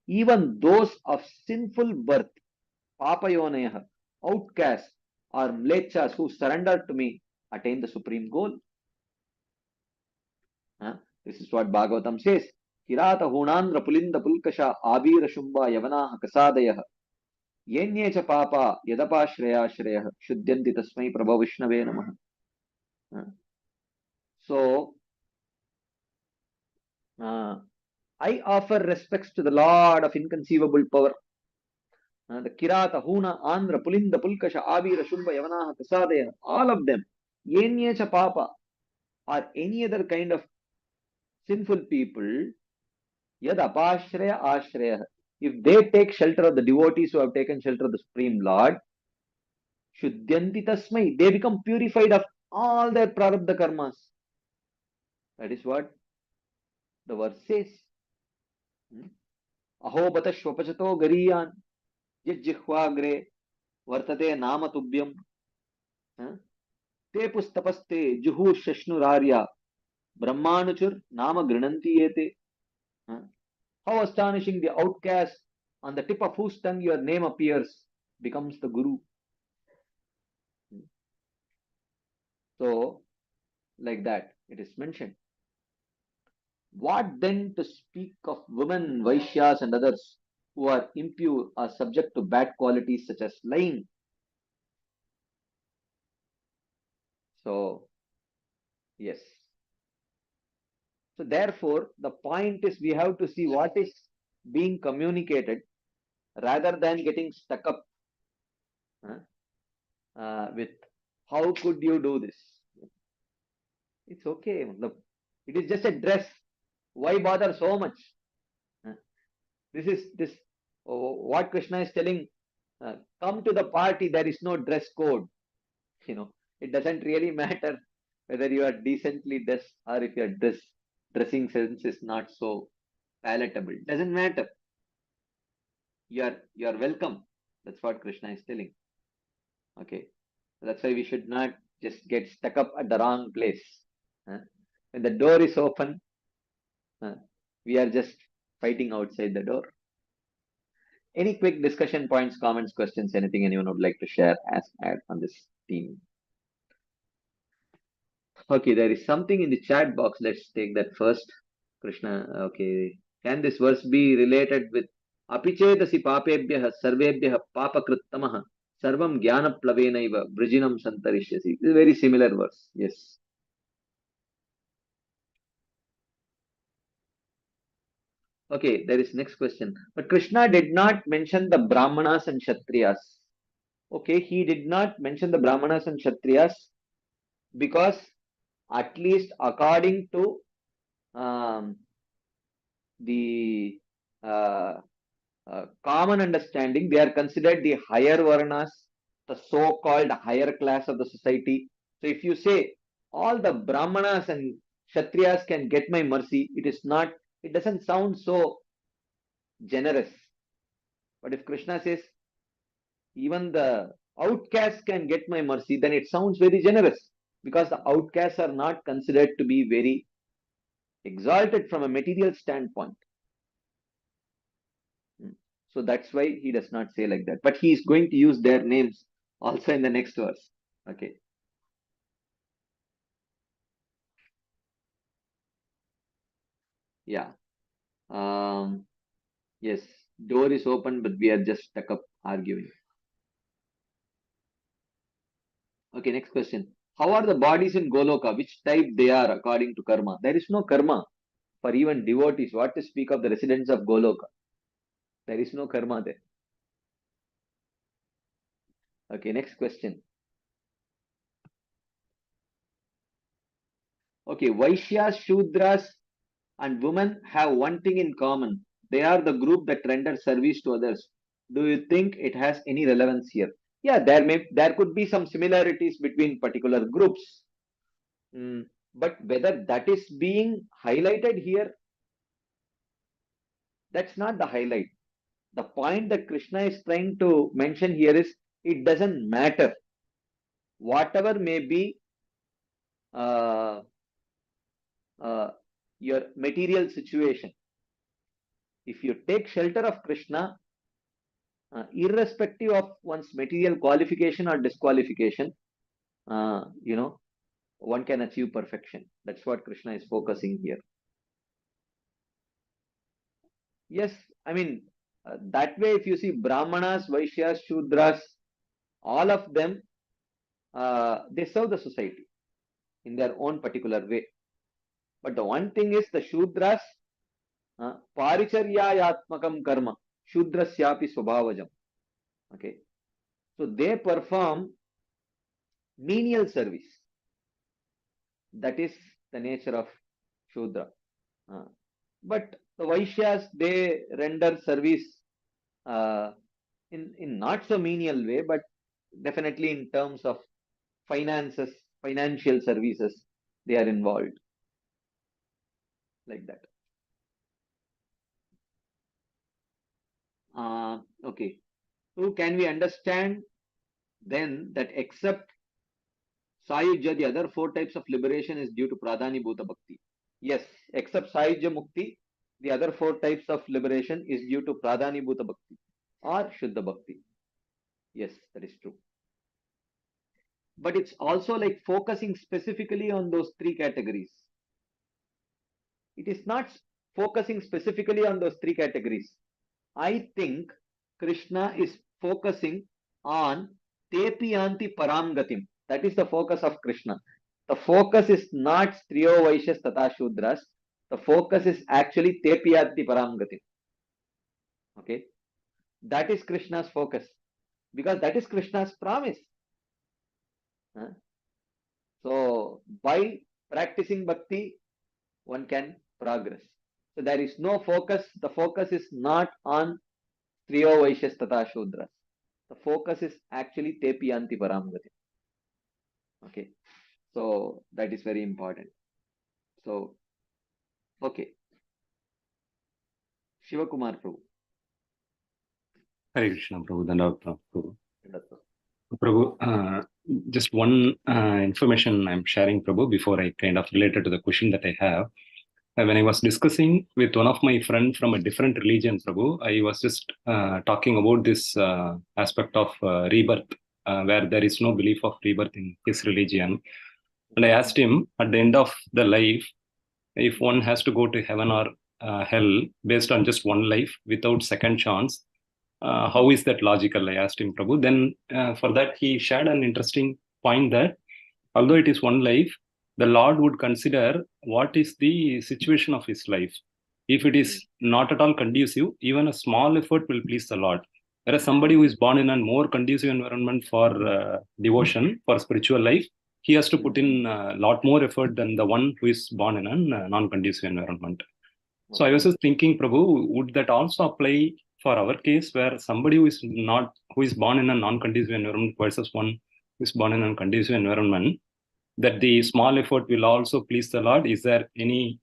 Even those of sinful birth, papayonaya, outcasts, or mlechas who surrender to me attain the supreme goal. This is what Bhagavatam says. Kirat हूणांद्र पुलिंद पुल्कषा आबीर शुंबा यवनाः कसादयः येन्ये च पापा यदपाश्रयाश्रयः शुद्ध्यन्ति तस्मै प्रभो विष्णवे नमः. So I offer respects to the Lord of inconceivable power. The Kirata, Huna, Andhra, Pulinda, Pulkasha, Abira, Shumba, Yavanaha, Kasadaya, all of them, Yenyecha Papa, or any other kind of sinful people, Yad Apashraya Ashraya, if they take shelter of the devotees who have taken shelter of the Supreme Lord, Shuddhyanti Tasmai, they become purified of all their prarabdha karmas. That is what the verse says. Aho Batashwapachato Gariyan, Yajjihwagre, Vartate Nama Tubhyam, Te Pustapaste, Juhur Shashnurarya, Brahmanuchur, Nama Grinanti Ete. How astonishing the outcast on the tip of whose tongue your name appears becomes the Guru. So, like that, it is mentioned. What then to speak of women, Vaishyas, and others who are impure or subject to bad qualities such as lying? So, yes. So, therefore, the point is we have to see what is being communicated rather than getting stuck up with how could you do this? It's okay. It is just a dress. Why bother so much? What Krishna is telling. Come to the party. There is no dress code. It doesn't really matter whether you are decently dressed or if your dressing sense is not so palatable. It doesn't matter. You are welcome. That's what Krishna is telling. Okay. That's why we should not just get stuck up at the wrong place. When the door is open, we are just fighting outside the door. Any quick discussion points, comments, questions, anything anyone would like to share as add on this theme? Okay, there is something in the chat box. Let's take that first. Krishna, okay. Can this verse be related with Apichetasi papebhyah sarvebhyah papakrittamah sarvam jnana plavenaiva brijinam santarishyasi? This is a very similar verse. Yes. Okay, there is next question. But Krishna did not mention the Brahmanas and Kshatriyas. Okay, he did not mention the Brahmanas and Kshatriyas because at least according to the common understanding, they are considered the higher Varnas, the so-called higher class of the society. So if you say all the Brahmanas and Kshatriyas can get my mercy, it doesn't sound so generous. But if Krishna says even the outcasts can get my mercy, then it sounds very generous because the outcasts are not considered to be very exalted from a material standpoint. So that's why he does not say like that. But he is going to use their names also in the next verse. Okay. Yeah. Yes. Door is open, but we are just stuck up arguing. Okay, next question. How are the bodies in Goloka? Which type they are according to karma? There is no karma for even devotees. What to speak of the residents of Goloka? There is no karma there. Okay, next question. Okay, Vaishyas, Shudras, and women have one thing in common. They are the group that render service to others. Do you think it has any relevance here? Yeah, there could be some similarities between particular groups. But whether that is being highlighted here, that's not the highlight. The point that Krishna is trying to mention here is it doesn't matter. Whatever may be your material situation. If you take shelter of Krishna, irrespective of one's material qualification or disqualification, one can achieve perfection. That's what Krishna is focusing here. Yes, I mean, that way, if you see Brahmanas, Vaishyas, Shudras, all of them, they serve the society in their own particular way. But the one thing is the Shudras, Paricharyayatmakam karma, Shudrasyapi Swabhavajam. Okay. So they perform menial service. That is the nature of Shudra. But the Vaishyas, they render service in not so menial way, but definitely in terms of finances, financial services, they are involved like that. Okay. So can we understand then that except Sayujya, the other four types of liberation is due to Pradhani Bhuta Bhakti? Yes, except Sayujya Mukti, the other four types of liberation is due to Pradhani Bhuta Bhakti or Shuddha Bhakti. Yes, that is true. But it's also like focusing specifically on those three categories. It is not focusing specifically on those three categories. I think Krishna is focusing on Tepiyanti Paramgatim. That is the focus of Krishna. The focus is not Striyo Vaishyas Tata Shudras. The focus is actually Tepiyanti Paramgatim. Okay. That is Krishna's focus. Because that is Krishna's promise. So by practicing bhakti, one can progress. So there is no focus. The focus is not on Striyo Vaishyas Tata Shudras. The focus is actually Tepiyanti Paramgati. Okay. So that is very important. So, okay. Shivakumar Prabhu. Hare Krishna, Prabhu. Dandavad, Prabhu. Prabhu, just one information I'm sharing, Prabhu, before I kind of related to the question that I have. When I was discussing with one of my friends from a different religion, Prabhu, I was just talking about this aspect of rebirth, where there is no belief of rebirth in his religion. And I asked him, at the end of the life, if one has to go to heaven or hell based on just one life without second chance, how is that logical? I asked him, Prabhu. Then for that, he shared an interesting point that although it is one life, the Lord would consider what is the situation of his life. If it is not at all conducive, even a small effort will please the Lord. Whereas somebody who is born in a more conducive environment for devotion, for spiritual life, he has to put in a lot more effort than the one who is born in a non-conducive environment. So I was just thinking, Prabhu, would that also apply for our case, where somebody who is born in a non-conducive environment versus one who is born in a conducive environment, that the small effort will also please the Lord? Is there any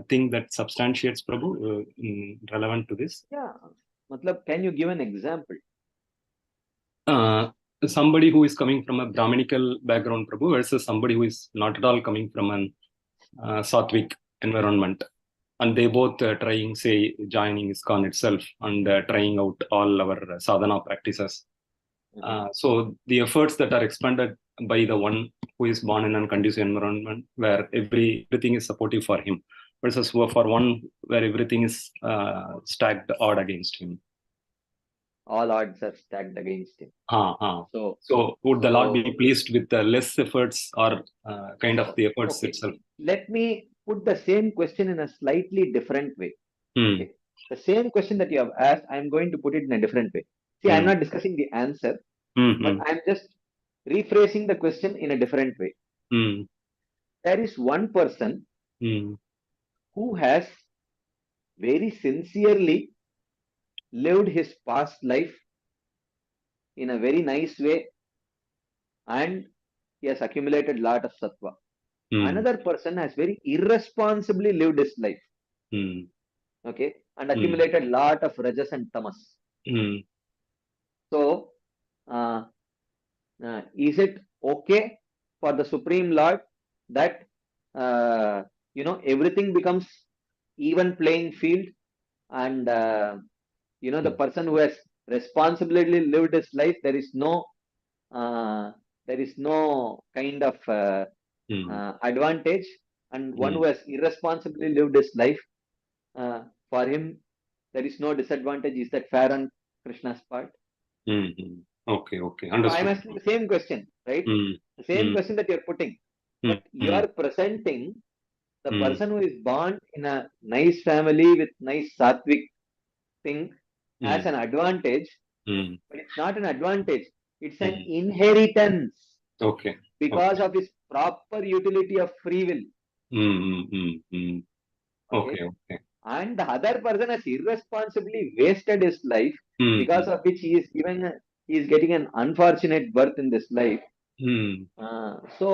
thing that substantiates, Prabhu, relevant to this? Yeah. Matlab, can you give an example? Somebody who is coming from a Brahminical background, Prabhu, versus somebody who is not at all coming from an Sattvic environment. And they both trying, say, joining ISKCON itself and trying out all our sadhana practices. So the efforts that are expended by the one who is born in an conducive environment where everything is supportive for him, versus for one where everything is stacked odd against him. All odds are stacked against him. So would the Lord be pleased with the less efforts or kind of the efforts itself? Let me put the same question in a slightly different way. Okay. The same question that you have asked, I'm going to put it in a different way. See, I'm not discussing the answer, but I'm just rephrasing the question in a different way. There is one person who has very sincerely lived his past life in a very nice way, and he has accumulated a lot of sattva. Another person has very irresponsibly lived his life. Okay, and accumulated a lot of rajas and tamas. So, is it okay for the Supreme Lord that everything becomes even playing field, and the person who has responsibly lived his life, there is no kind of advantage, and one who has irresponsibly lived his life, for him there is no disadvantage. Is that fair on Krishna's part? Okay, So I am understood. asking the same question, right? Mm, The same mm, question that you are putting, mm, but you are presenting the mm, person who is born in a nice family with nice sattvic thing as mm, an advantage, mm, but it's not an advantage. It's an mm. inheritance Okay, because okay. of his proper utility of free will. Okay. Okay, okay. And the other person has irresponsibly wasted his life, Mm, because of which he is getting an unfortunate birth in this life. mm, So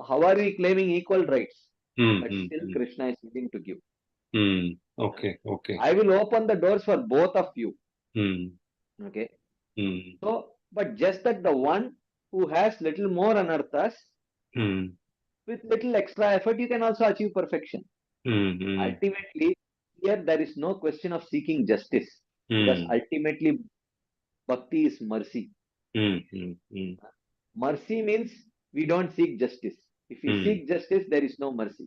how are we claiming equal rights? mm, But mm, still mm, Krishna is willing to give. Okay, okay. I will open the doors for both of you. Mm, Okay. mm, So, but just that the one who has little more anarthas, mm, with little extra effort, you can also achieve perfection. mm, Ultimately, here there is no question of seeking justice, because ultimately bhakti is mercy. Mercy means we don't seek justice. If we seek justice, there is no mercy.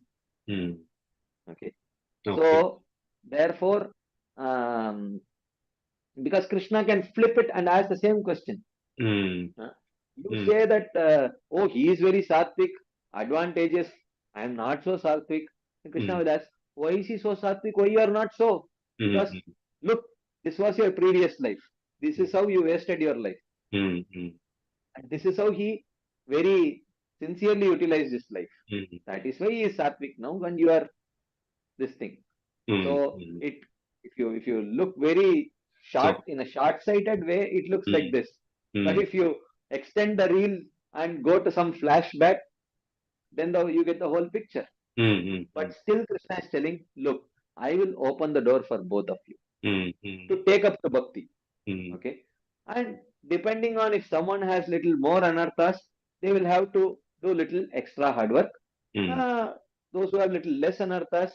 Okay. Okay. So therefore, because Krishna can flip it and ask the same question. You say that, oh, he is very sattvic, advantageous. I am not so sattvic. And Krishna will ask, why is he so sattvic? Why you are not so? Because look, this was your previous life. This is how you wasted your life. And this is how he very sincerely utilized his life. That is why he is sattvic now, and you are this thing. So if you look very short, in a short-sighted way, it looks like this. But if you extend the reel and go to some flashback, then you get the whole picture. But still Krishna is telling, look, I will open the door for both of you to take up the bhakti. Okay. And depending on if someone has little more anarthas, they will have to do little extra hard work. Those who have little less anarthas,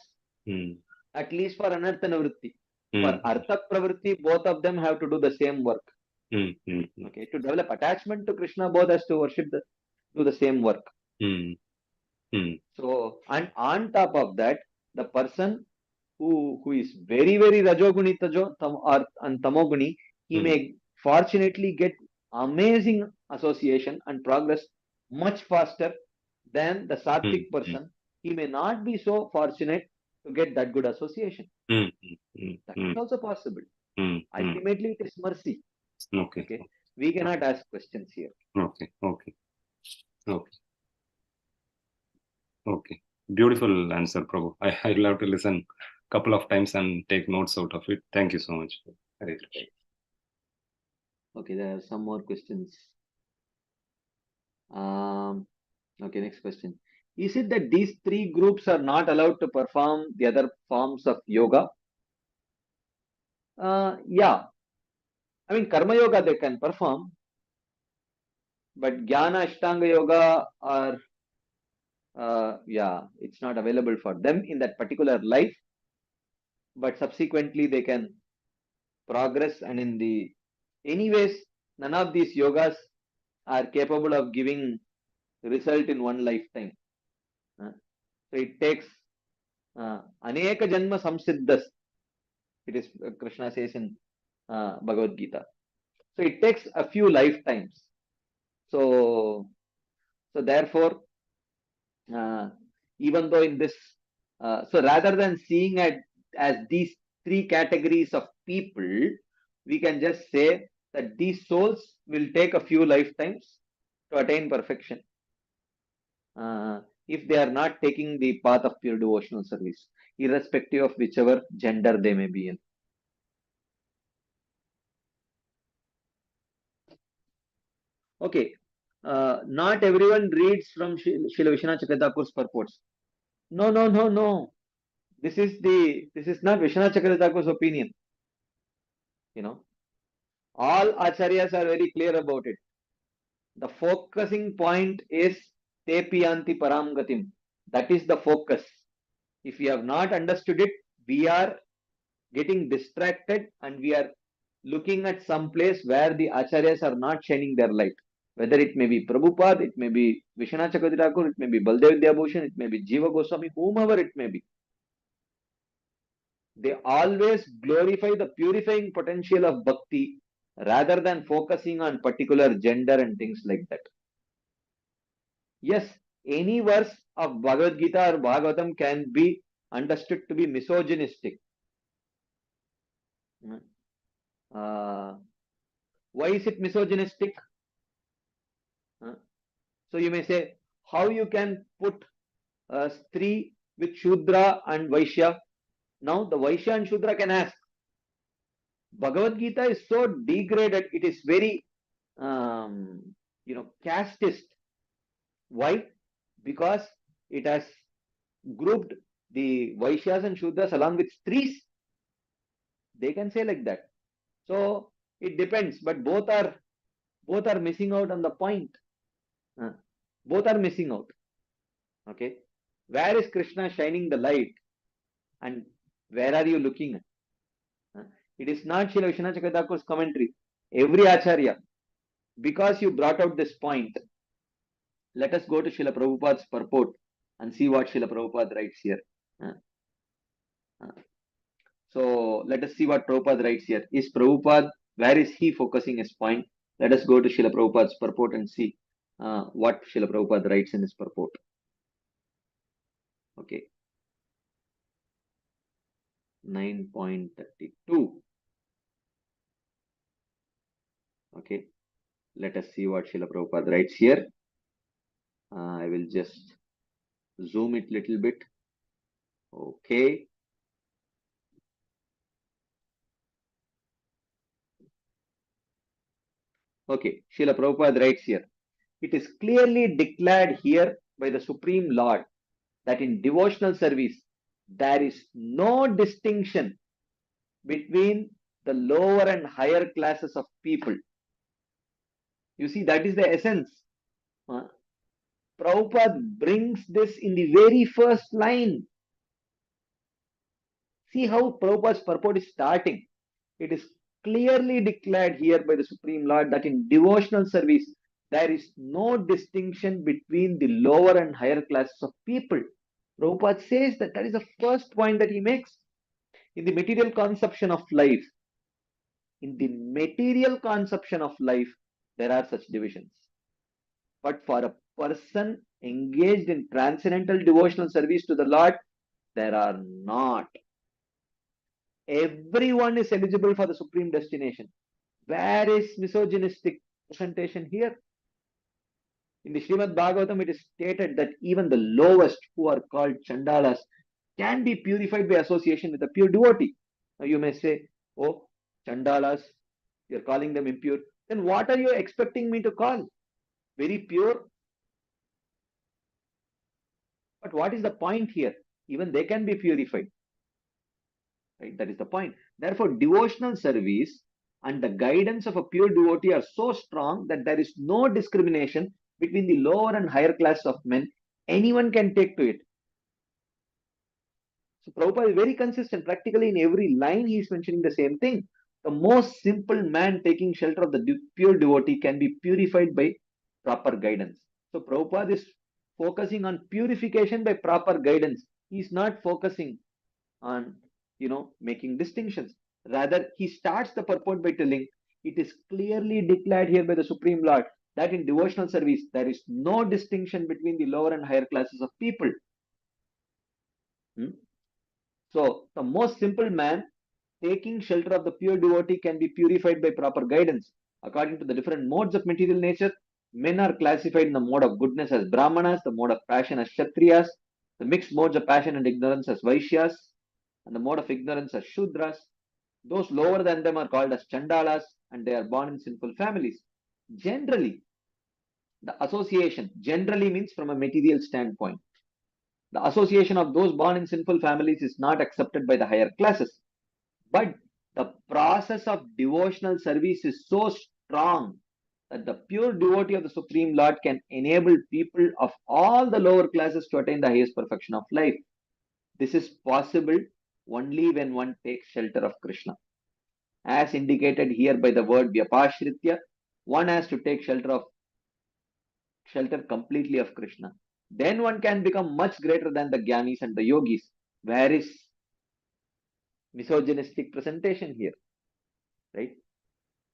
at least for anartha nivritti. For artha pravritti, both of them have to do the same work. Okay. To develop attachment to Krishna, both has to do the same work. So, and on top of that, the person who is very, very rajoguni and tamoguni, he may fortunately get amazing association and progress much faster than the sattvic person. He may not be so fortunate to get that good association. That is also possible. Ultimately, it is mercy. Okay. We cannot ask questions here. Okay. Beautiful answer, Prabhu. I love to listen a couple of times and take notes out of it. Thank you so much. Hare Krishna. Okay, there are some more questions. Okay, next question. Is it that these three groups are not allowed to perform the other forms of yoga? Yeah. I mean, Karma Yoga they can perform, but Jnana, Ashtanga Yoga are, it's not available for them in that particular life, but subsequently they can progress, and anyways, none of these yogas are capable of giving result in one lifetime. So it takes aneka janma samsiddhas. It is Krishna says in Bhagavad Gita. So it takes a few lifetimes. So therefore, even though in this, so rather than seeing it as these three categories of people, we can just say that these souls will take a few lifetimes to attain perfection. If they are not taking the path of pure devotional service, irrespective of whichever gender they may be in. Okay, not everyone reads from Srila Vishwanath Chakravarti's purports. No. This is not Vishwanath Chakravarti's opinion. You know, all acharyas are very clear about it. The focusing point is Tepiyanti Param Gatim. That is the focus. If we have not understood it, we are getting distracted and we are looking at some place where the acharyas are not shining their light. Whether it may be Prabhupada, it may be Vishwanath Chakravarti, it may be Baldev Vidyabhushan, it may be Jiva Goswami, whomever it may be. They always glorify the purifying potential of bhakti rather than focusing on particular gender and things like that. Yes, any verse of Bhagavad Gita or Bhagavatam can be understood to be misogynistic. Why is it misogynistic? So you may say, how you can put Stree with Shudra and Vaishya? Now the Vaishya and Shudra can ask. Bhagavad Gita is so degraded, it is very, casteist. Why? Because it has grouped the Vaishyas and Shudras along with Strees. They can say like that. So it depends, but both are missing out on the point. Both are missing out. Okay, where is Krishna shining the light, and where are you looking at? It is not Srila Vishwanath Chakravarti Thakur's commentary. Every Acharya, because you brought out this point, let us go to Srila Prabhupada's purport and see what Srila Prabhupada writes here. So let us see what Prabhupada writes here. Is Prabhupada, where is he focusing his point? Let us go to Srila Prabhupada's purport and see what Srila Prabhupada writes in his purport. Okay. 9.32. Okay. Let us see what Srila Prabhupada writes here. I will just zoom it little bit. Okay. Okay. Srila Prabhupada writes here. It is clearly declared here by the Supreme Lord that in devotional service, there is no distinction between the lower and higher classes of people. You see, that is the essence. Prabhupada brings this in the very first line. See how Prabhupada's purport is starting. It is clearly declared here by the Supreme Lord that in devotional service, there is no distinction between the lower and higher classes of people. Prabhupada says that is the first point that he makes. In the material conception of life, there are such divisions. But for a person engaged in transcendental devotional service to the Lord, there are not. Everyone is eligible for the supreme destination. Where is misogynistic presentation here? In the Srimad Bhagavatam, it is stated that even the lowest, who are called Chandalas, can be purified by association with a pure devotee. Now you may say, oh, Chandalas, you're calling them impure. Then what are you expecting me to call? Very pure? But what is the point here? Even they can be purified. Right? That is the point. Therefore, devotional service and the guidance of a pure devotee are so strong that there is no discrimination between the lower and higher class of men. Anyone can take to it. So Prabhupada is very consistent. Practically in every line he is mentioning the same thing. The most simple man taking shelter of the pure devotee can be purified by proper guidance. So Prabhupada is focusing on purification by proper guidance. He is not focusing on, making distinctions. Rather, he starts the purport by telling, it is clearly declared here by the Supreme Lord that in devotional service, there is no distinction between the lower and higher classes of people. So, the most simple man taking shelter of the pure devotee can be purified by proper guidance. According to the different modes of material nature, men are classified in the mode of goodness as Brahmanas, the mode of passion as Kshatriyas, the mixed modes of passion and ignorance as Vaishyas, and the mode of ignorance as Shudras. Those lower than them are called as Chandalas, and they are born in sinful families. Generally, the association generally means from a material standpoint. The association of those born in sinful families is not accepted by the higher classes. But the process of devotional service is so strong that the pure devotee of the Supreme Lord can enable people of all the lower classes to attain the highest perfection of life. This is possible only when one takes shelter of Krishna. As indicated here by the word Vyapashritya, one has to take shelter completely of Krishna. Then one can become much greater than the Gyanis and the Yogis. Where is misogynistic presentation here, right?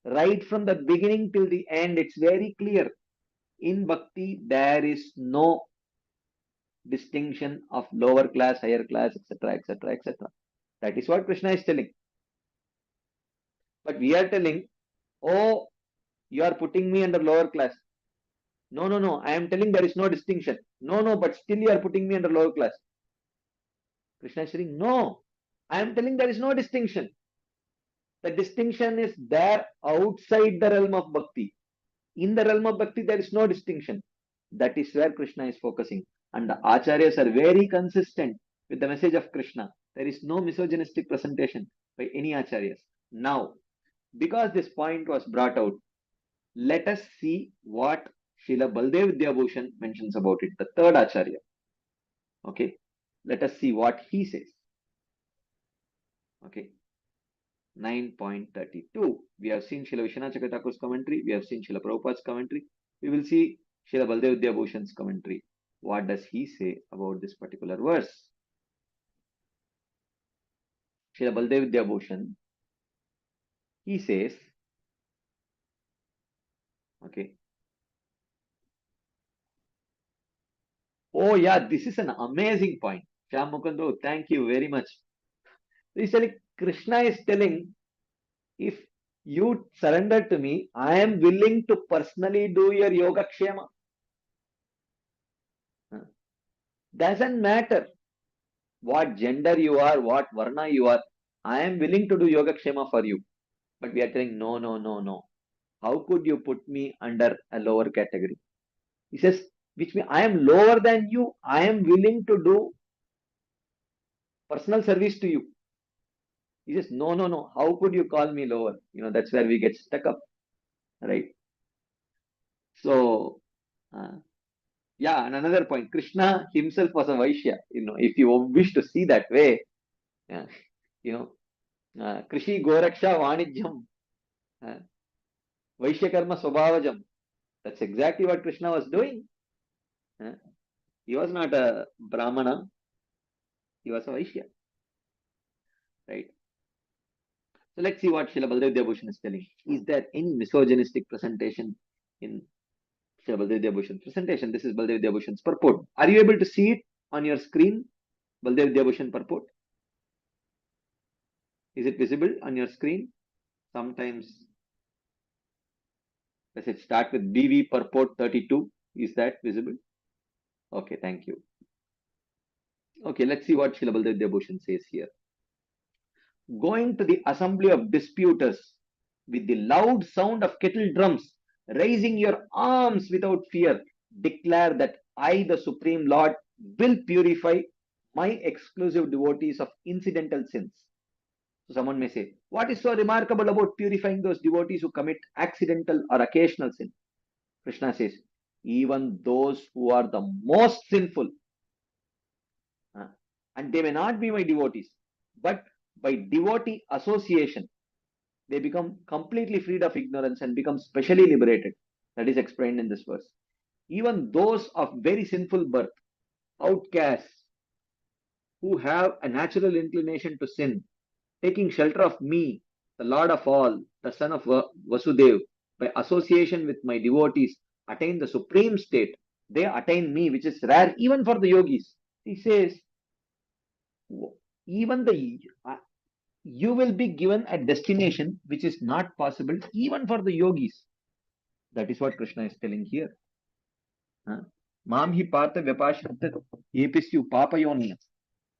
Right from the beginning till the end, it's very clear. In bhakti, there is no distinction of lower class, higher class, etc., etc., etc. That is what Krishna is telling. But we are telling, oh, you are putting me under lower class. No, no, no. I am telling there is no distinction. No, no, but still you are putting me under lower class. Krishna is saying, no. I am telling there is no distinction. The distinction is there outside the realm of bhakti. In the realm of bhakti, there is no distinction. That is where Krishna is focusing. And the acharyas are very consistent with the message of Krishna. There is no misogynistic presentation by any acharyas. Now, because this point was brought out, let us see what Srila Baldev Vidyabhushan mentions about it, the third acharya. Okay, let us see what he says. Okay, 9.32. We have seen Srila Vishwanath Chakravarti's commentary. We have seen Srila Prabhupada's commentary. We will see Srila Baldev Vidyabhushan's commentary. What does he say about this particular verse? Srila Baldev Vidyabhushan, he says, okay, oh yeah, this is an amazing point. Shyam Mukund, thank you very much. Essentially, Krishna is telling, if you surrender to me, I am willing to personally do your yoga kshema. Doesn't matter what gender you are, what varna you are, I am willing to do yoga kshema for you. But we are telling, no, no, no, no. How could you put me under a lower category? He says, which means I am lower than you. I am willing to do personal service to you. He says, no, no, no. How could you call me lower? That's where we get stuck up, right? So, yeah, and another point, Krishna himself was a Vaishya. If you wish to see that way, Krishi Goraksha Vanijyam, Vaishya Karma Swabhavajam. That's exactly what Krishna was doing. He was not a Brahmana. He was a Vaishya. Right? So let's see what Srila Baldev Vidyabhushan is telling. Is there any misogynistic presentation in Srila Baldev Vidyabhushan's presentation? This is Baldev Vidyabhushan's purport. Are you able to see it on your screen? Baldev Vidyabhushan purport. Is it visible on your screen? Sometimes, does it start with BV purport 32? Is that visible? Okay, thank you. Okay, let's see what Srila Baldev Vidyabhushan says here. Going to the assembly of disputers with the loud sound of kettle drums, raising your arms without fear, declare that I, the Supreme Lord, will purify my exclusive devotees of incidental sins. So someone may say, what is so remarkable about purifying those devotees who commit accidental or occasional sin? Krishna says, even those who are the most sinful, and they may not be my devotees, but by devotee association, they become completely freed of ignorance and become specially liberated. That is explained in this verse. Even those of very sinful birth, outcasts, who have a natural inclination to sin, taking shelter of me, the Lord of all, the son of Vasudev, by association with my devotees, attain the supreme state. They attain me, which is rare even for the yogis. He says, even you will be given a destination which is not possible even for the yogis. That is what Krishna is telling here. Mam hi partha vyapashritat episyu papayoniya.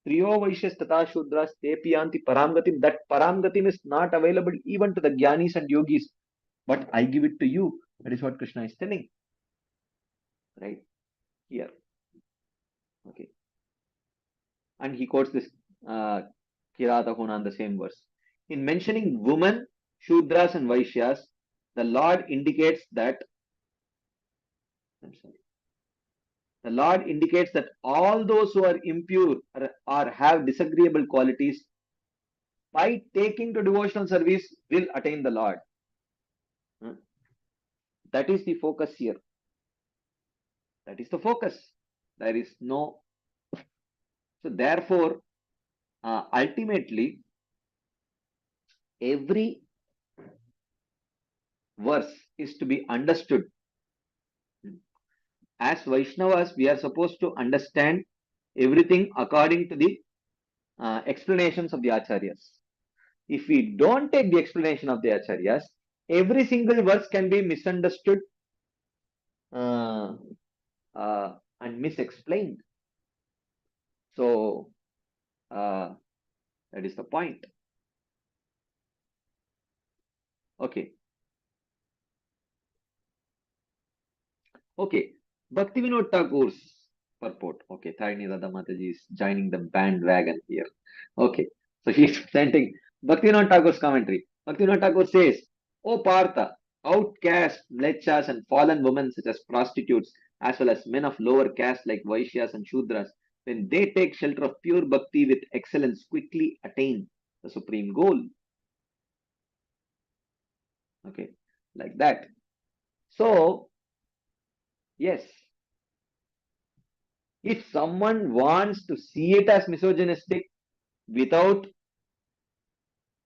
Triyo Vaishyas Tata Shudras Tepiyanti Paramgatim. That Paramgatim is not available even to the Gyanis and Yogis, but I give it to you. That is what Krishna is telling. Right? Here. Okay. And he quotes this Kirata Huna on the same verse. In mentioning women, Shudras and Vaishyas, the Lord indicates that the Lord indicates that all those who are impure or have disagreeable qualities, by taking to devotional service, will attain the Lord. That is the focus here. That is the focus. There is no. So therefore, ultimately, every verse is to be understood. As Vaishnavas, we are supposed to understand everything according to the explanations of the Acharyas. If we don't take the explanation of the Acharyas, every single verse can be misunderstood and misexplained. So, that is the point. Okay. Okay. Bhaktivinoda Thakur's purport. Okay. Tarini Radha Mataji is joining the bandwagon here. Okay. So she's presenting Bhaktivinoda Thakur's commentary. Bhaktivinoda Thakur says, O Partha, outcast, mlechas and fallen women such as prostitutes, as well as men of lower caste like Vaishyas and Shudras, when they take shelter of pure bhakti with excellence, quickly attain the supreme goal. Okay. Like that. So, yes, if someone wants to see it as misogynistic without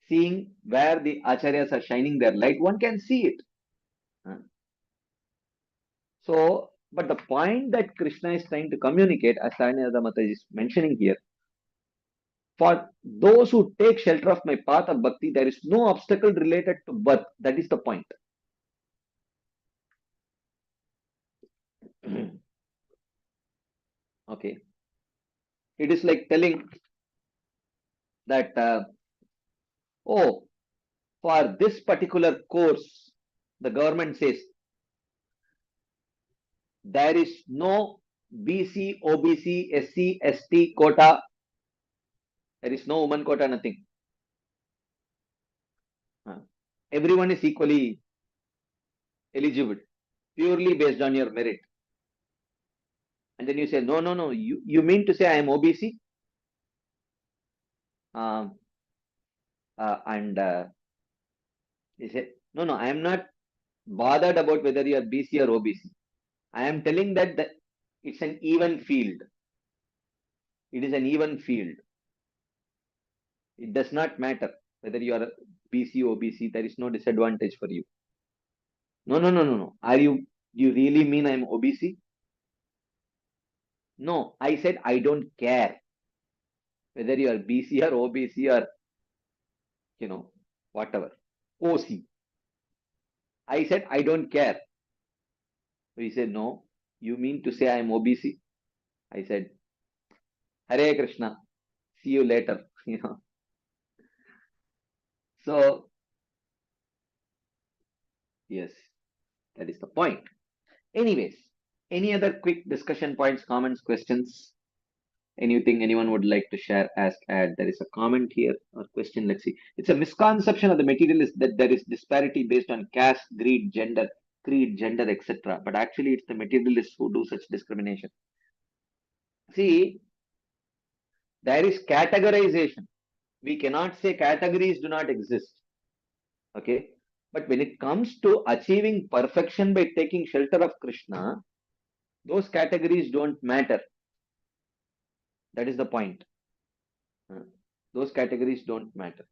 seeing where the acharyas are shining their light, one can see it. So, but the point that Krishna is trying to communicate, as Saranada Mataji is mentioning here, for those who take shelter of my path of bhakti, there is no obstacle related to birth. That is the point. Okay. It is like telling that, oh, for this particular course, the government says there is no BC, OBC, SC, ST quota. There is no woman quota, nothing. Everyone is equally eligible, purely based on your merit. And then you say, no, no, no, you mean to say I am OBC? You say, no, no, I am not bothered about whether you are BC or OBC. I am telling that it's an even field. It is an even field. It does not matter whether you are BC, OBC. There is no disadvantage for you. No, no, no, no, no. You really mean I am OBC? No, I said I don't care whether you are BC or OBC or, whatever. OC. I said I don't care. So he said, no, you mean to say I am OBC? I said, Hare Krishna, see you later. So, yes, that is the point. Anyways, any other quick discussion points, comments, questions? Anything anyone would like to share, ask, add? There is a comment here or question. Let's see. It's a misconception of the materialist that there is disparity based on caste, greed, gender, creed, gender, etc. But actually, it's the materialists who do such discrimination. See, there is categorization. We cannot say categories do not exist. Okay. But when it comes to achieving perfection by taking shelter of Krishna, those categories don't matter. That is the point. Those categories don't matter.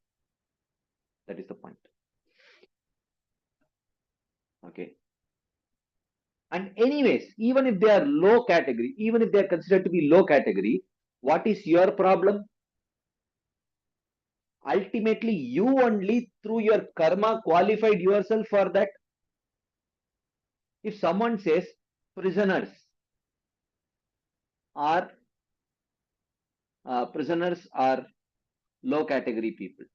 That is the point. Okay. And anyways, even if they are low category, even if they are considered to be low category, what is your problem? Ultimately, you only through your karma qualified yourself for that. If someone says prisoners are low category people,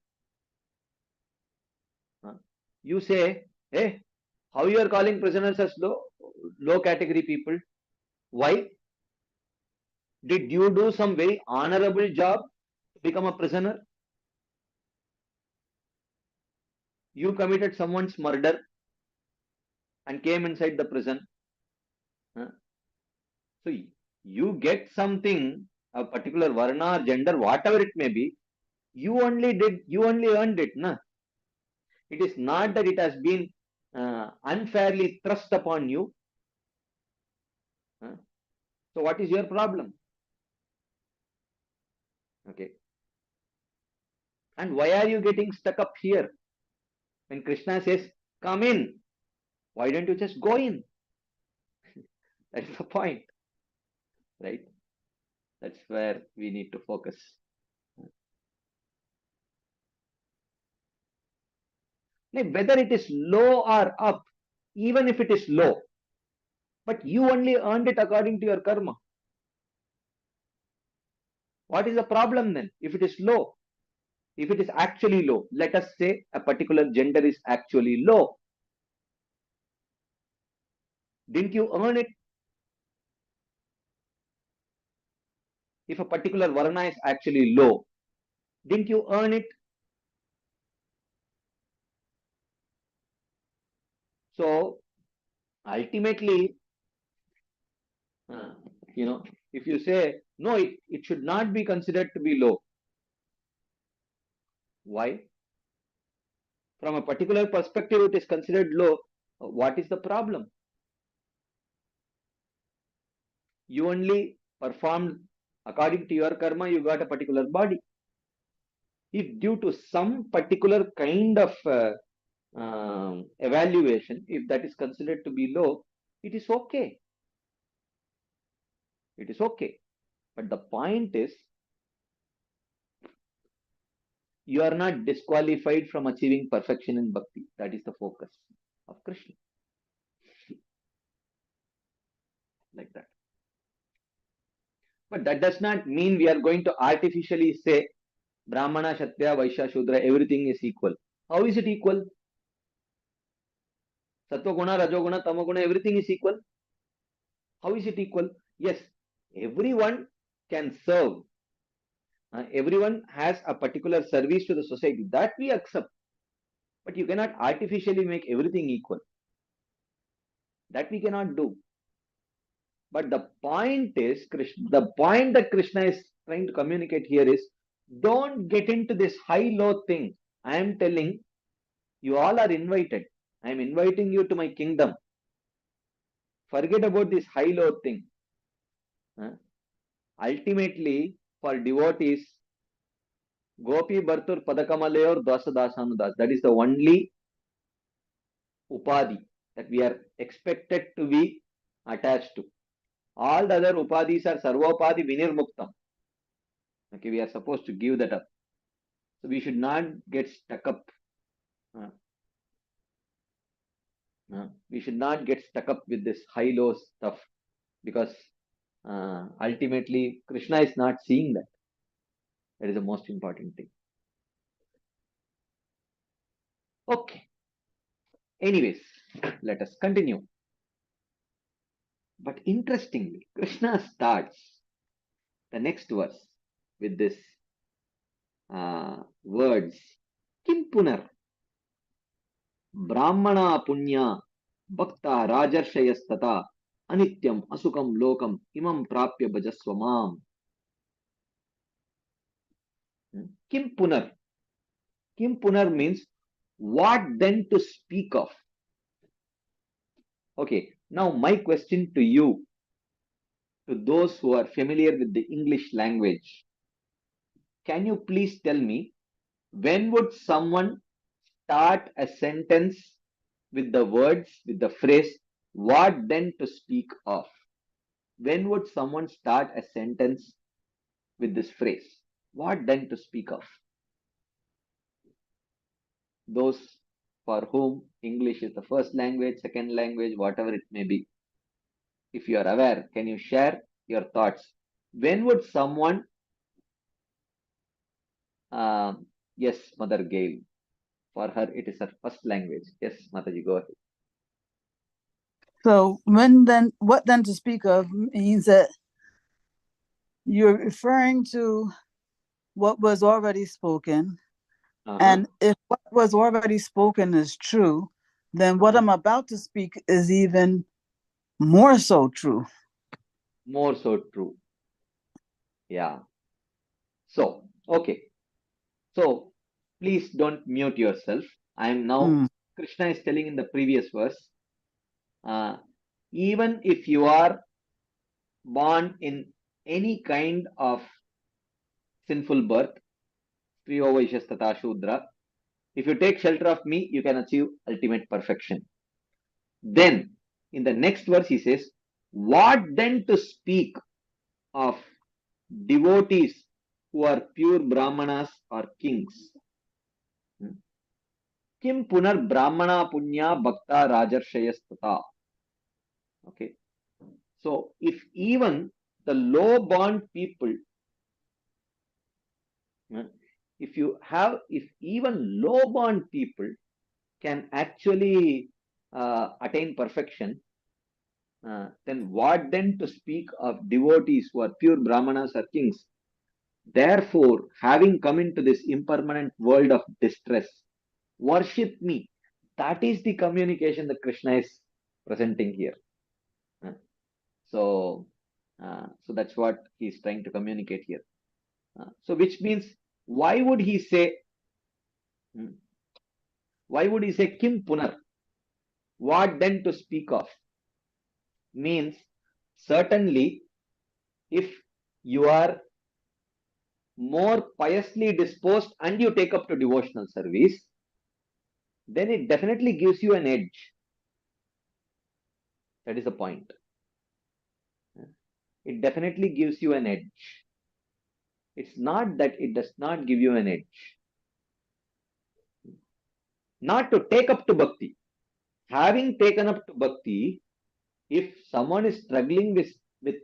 you say, hey, how you are calling prisoners as low category people? Why? Did you do some very honorable job to become a prisoner? You committed someone's murder and came inside the prison. So you get something, a particular varna or gender, whatever it may be, you only earned it. Na? It is not that it has been unfairly thrust upon you. So what is your problem? Okay. And why are you getting stuck up here? When Krishna says, come in, why don't you just go in? That's the point, right? That's where we need to focus. Like whether it is low or up, even if it is low, but you only earned it according to your karma. What is the problem then? If it is low, if it is actually low, let us say a particular gender is actually low. Didn't you earn it? If a particular varna is actually low, didn't you earn it? So ultimately, if you say, no, it should not be considered to be low. Why? From a particular perspective, it is considered low. What is the problem? You only performed according to your karma, you got a particular body. If due to some particular kind of evaluation, if that is considered to be low, it is okay. It is okay. But the point is, you are not disqualified from achieving perfection in bhakti. That is the focus of Krishna. Like that. But that does not mean we are going to artificially say Brahmana, Kshatriya, Vaishya, Shudra, everything is equal. How is it equal? Sattva guna, Rajoguna, Tamoguna, everything is equal. How is it equal? Yes, everyone can serve. Everyone has a particular service to the society. That we accept. But you cannot artificially make everything equal. That we cannot do. But the point is, the point that Krishna is trying to communicate here is, don't get into this high-low thing. I am telling you, all are invited. I am inviting you to my kingdom. Forget about this high-low thing. Ultimately, for devotees, Gopi Bhartur Padakamalayur Dasa Dasanudas. That is the only upadhi that we are expected to be attached to. All the other upadhis are sarvopadi vinirmuktam. Okay, we are supposed to give that up. So we should not get stuck up. We should not get stuck up with this high-low stuff, because ultimately Krishna is not seeing that. That is the most important thing. Okay. Anyways, let us continue. But interestingly, Krishna starts the next verse with this words, Kim Punar Brahmana Punya Bhakta Rajarshayastata Anityam Asukam Lokam Imam Prapya Bhajaswamam. Kim Punar. Kim Punar means what then to speak of. Okay, now my question to you, to those who are familiar with the English language, can you please tell me, when would someone start a sentence with the words, with the phrase, what then to speak of? When would someone start a sentence with this phrase, what then to speak of? Those for whom English is the first language, second language, whatever it may be, if you are aware, can you share your thoughts? When would someone, yes, Mother Gail, for her it is her first language. Yes, Mataji, go ahead. So what then to speak of means that you're referring to what was already spoken. And if what was already spoken is true, then what I'm about to speak is even more so true. More so true. Yeah. So, okay. So, please don't mute yourself. I am now, Krishna is telling in the previous verse, even if you are born in any kind of sinful birth, Striyo Vaishyas Tata Shudra, If you take shelter of me, you can achieve ultimate perfection. Then, in the next verse, he says, what then to speak of devotees who are pure brahmanas or kings? Kim punar brahmana punya bhakta rajarshayastata. Okay. So, if even the low-born people, if even low-born people can actually attain perfection, then what then to speak of devotees who are pure brahmanas or kings? Therefore, having come into this impermanent world of distress, worship me. That is the communication that Krishna is presenting here. So that's what he is trying to communicate here. So which means, why would he say Kim Punar? What then to speak of? Means, certainly, if you are more piously disposed and you take up to devotional service, then it definitely gives you an edge. That is the point. It definitely gives you an edge. It's not that it does not give you an edge. Not to take up to bhakti. Having taken up to bhakti, if someone is struggling with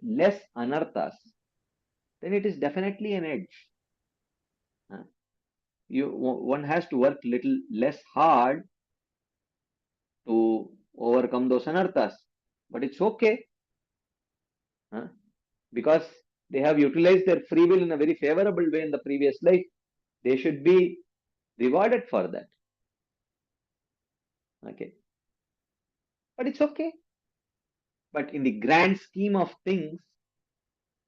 less anarthas, then it is definitely an edge. One has to work little less hard to overcome those anarthas, but it's okay, because they have utilized their free will in a very favorable way in the previous life. They should be rewarded for that. Okay, but it's okay. But in the grand scheme of things,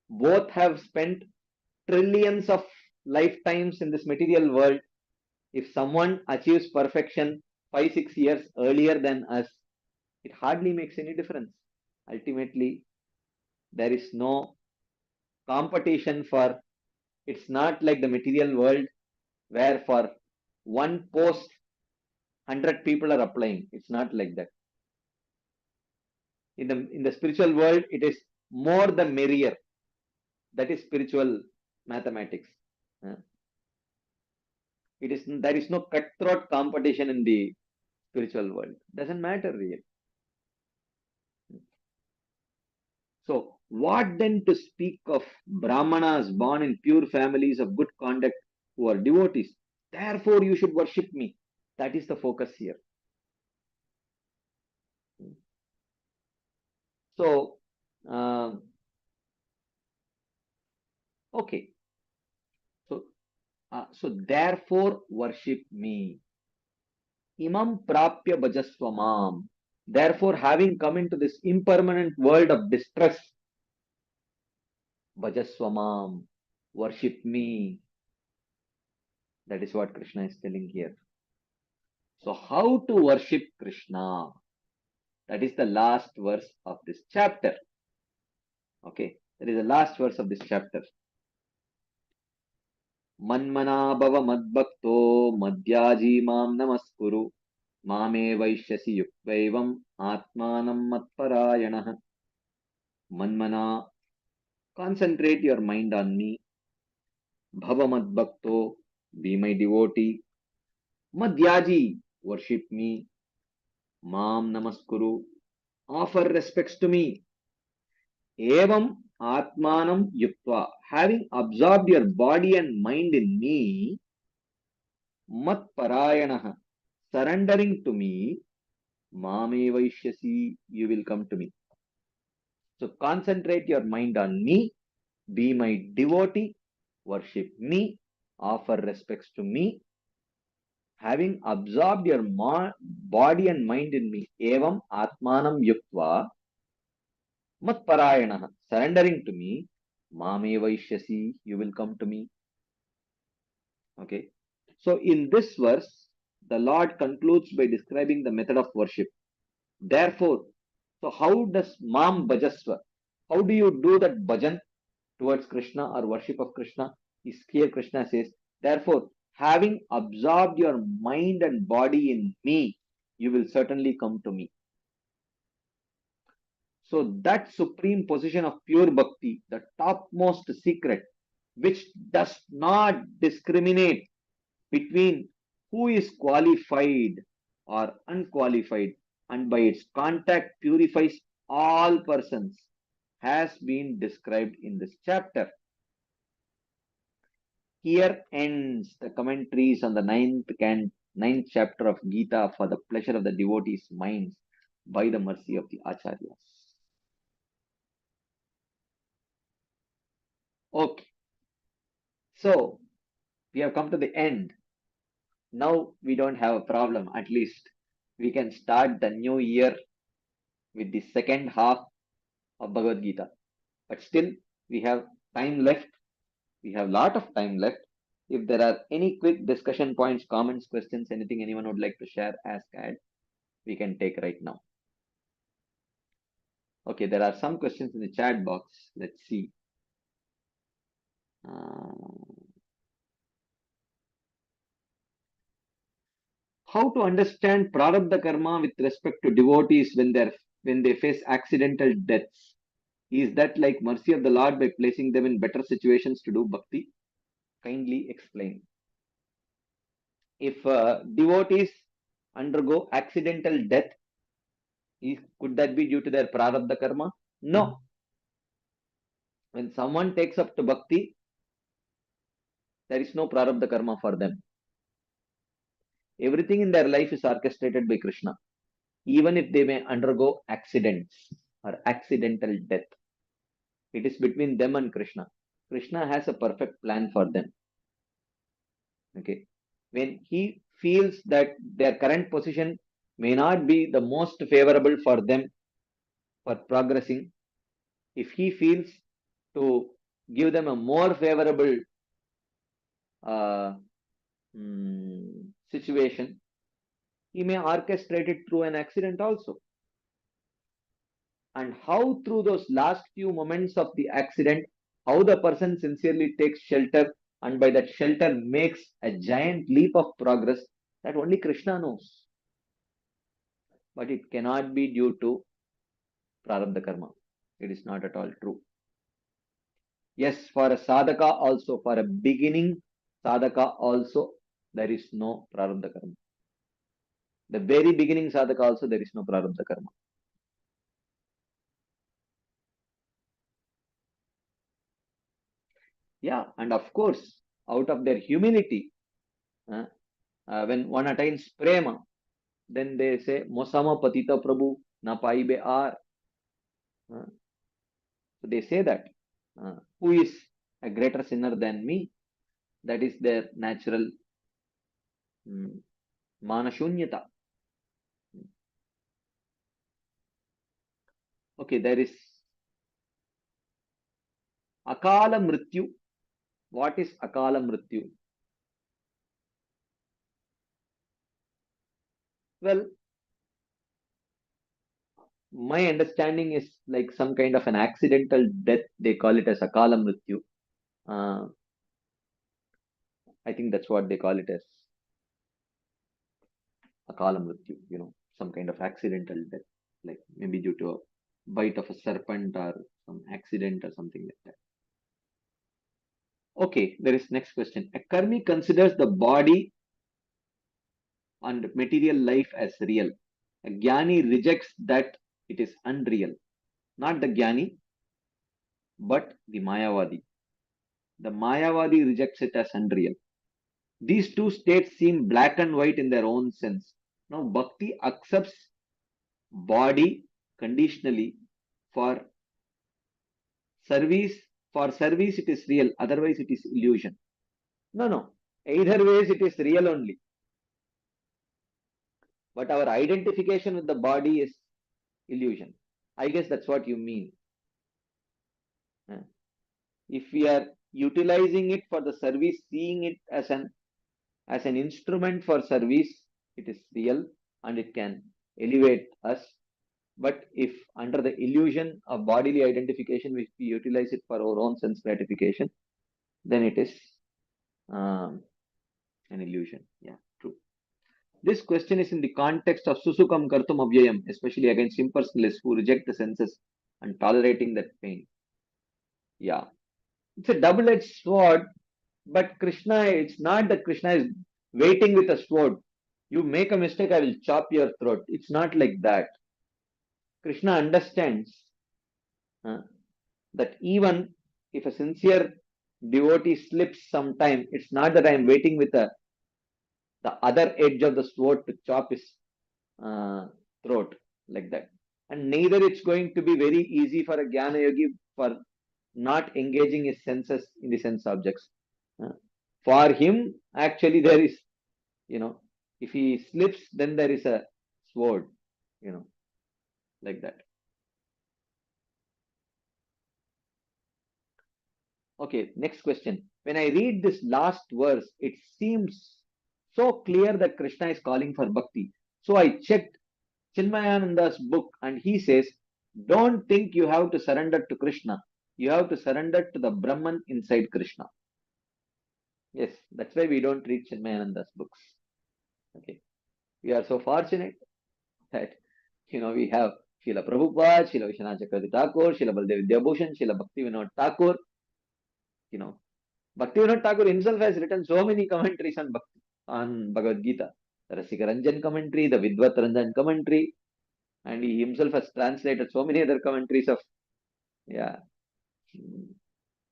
both have spent trillions of lifetimes in this material world. If someone achieves perfection 5-6 years earlier than us, it hardly makes any difference. Ultimately, there is no competition for, it's not like the material world where for one post 100 people are applying. It's not like that. In the spiritual world, it is more the merrier. That is spiritual mathematics. There is no cutthroat competition in the spiritual world. Doesn't matter really. So, what then to speak of brahmanas born in pure families of good conduct who are devotees? Therefore, you should worship me. That is the focus here. So, okay. So therefore, worship me. Imam prapya bhajasvamam. Therefore, having come into this impermanent world of distress, bhajasvamam, worship me. That is what Krishna is telling here. So how to worship Krishna? That is the last verse of this chapter. Okay, that is the last verse of this chapter. Manmana bhava madbhakto madhyaji mam namaskuru mame vaishyasi yuktaivam atmanam matparayanah. Manmana, concentrate your mind on me. Bhava madbhakto, be my devotee. Madhyaji, worship me. Mam namaskuru, offer respects to me. Evam atmanam yuktva, having absorbed your body and mind in me. Matparayanah, surrendering to me. Mame vaishyasi, you will come to me. So concentrate your mind on me, be my devotee, worship me, offer respects to me, having absorbed your body and mind in me. Evam atmanam yuktva matparayanah, surrendering to me. Mame vaishyasi, you will come to me. Okay. So in this verse, the Lord concludes by describing the method of worship. Therefore, so how does mam bhajasva? How do you do that bhajan towards Krishna or worship of Krishna? Is here Krishna says, therefore, having absorbed your mind and body in me, you will certainly come to me. So that supreme position of pure bhakti, the topmost secret, which does not discriminate between who is qualified or unqualified, and by its contact purifies all persons, has been described in this chapter. Here ends the commentaries on the ninth chapter of Gita for the pleasure of the devotees' minds by the mercy of the Acharyas. Okay, so we have come to the end. Now we don't have a problem. At least we can start the new year with the second half of Bhagavad Gita. But still, we have time left. We have a lot of time left. If there are any quick discussion points, comments, questions, anything anyone would like to share, ask, add, we can take right now. Okay, there are some questions in the chat box. Let's see. How to understand prarabdha karma with respect to devotees when they face accidental deaths? Is that like mercy of the Lord by placing them in better situations to do bhakti? Kindly explain. If devotees undergo accidental death, could that be due to their prarabdha karma? No. When someone takes up to bhakti, there is no prarabdha karma for them. Everything in their life is orchestrated by Krishna, even if they may undergo accidents or accidental death. It is between them and Krishna. Krishna has a perfect plan for them. Okay. When he feels that their current position may not be the most favorable for them for progressing, if he feels to give them a more favorable situation, he may orchestrate it through an accident also. And how through those last few moments of the accident, how the person sincerely takes shelter and by that shelter makes a giant leap of progress, that only Krishna knows. But it cannot be due to prarabdha karma. It is not at all true. Yes, for a sadhaka also, for a beginning sadhaka also, there is no prarabdha karma. The very beginning sadhaka also, there is no prarabdha karma. Yeah, and of course, out of their humility, when one attains prema, then they say, Mosama patita prabhu na paibe ar. So they say that, who is a greater sinner than me? That is their natural manashunyata. Okay, there is akala mrityu. What is akala mrityu? Well, my understanding is like some kind of an accidental death. They call it as akala mrityu. I think that's what they call it as. Akala mrityu, some kind of accidental death, like maybe due to a bite of a serpent or some accident or something like that. Okay, there is next question. A karmi considers the body and material life as real. A jnani rejects that it is unreal. Not the jnani, but the mayavadi. The mayavadi rejects it as unreal. These two states seem black and white in their own sense. Now, bhakti accepts body conditionally for service. For service, it is real. Otherwise, it is illusion. No. Either ways, it is real only. But our identification with the body is illusion. I guess that's what you mean. If we are utilizing it for the service, seeing it as an instrument for service, it is real and it can elevate us. But if under the illusion of bodily identification, we utilize it for our own sense gratification, then it is An illusion. Yeah, true. This question is in the context of susukam kartum avyayam, especially against impersonalists who reject the senses and tolerating that pain. Yeah, it's a double-edged sword, but Krishna, it's not that Krishna is waiting with a sword. You make a mistake, I will chop your throat. It's not like that. Krishna understands that even if a sincere devotee slips sometime, it's not that I am waiting with the other edge of the sword to chop his throat like that. And neither it's going to be very easy for a Jnana Yogi for not engaging his senses in the sense objects. For him, actually, there is, if he slips, then there is a sword, like that. Okay, next question. When I read this last verse, it seems so clear that Krishna is calling for bhakti. So I checked Chinmayananda's book and he says, don't think you have to surrender to Krishna. You have to surrender to the Brahman inside Krishna. Yes, that's why we don't read Chinmayananda's books. Okay. We are so fortunate that, we have Srila Prabhupada, Srila Vishwanath Chakravarti Thakur, Srila Baldev Vidyabhushan, Srila Bhaktivinoda Thakur. Bhaktivinoda Thakur himself has written so many commentaries on Bhagavad Gita. The Rasika Ranjan commentary, the Vidvat Ranjan commentary, and he himself has translated so many other commentaries of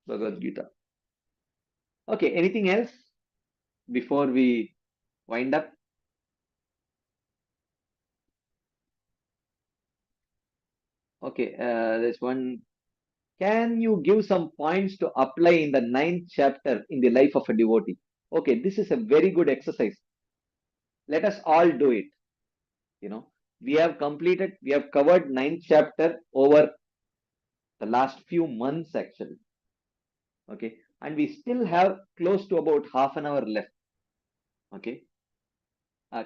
Bhagavad Gita. Okay, anything else before we wind up? Okay, there's one. Can you give some points to apply in the 9th chapter in the life of a devotee? Okay, this is a very good exercise. Let us all do it. We have covered 9th chapter over the last few months actually. Okay, and we still have close to about half an hour left. Okay,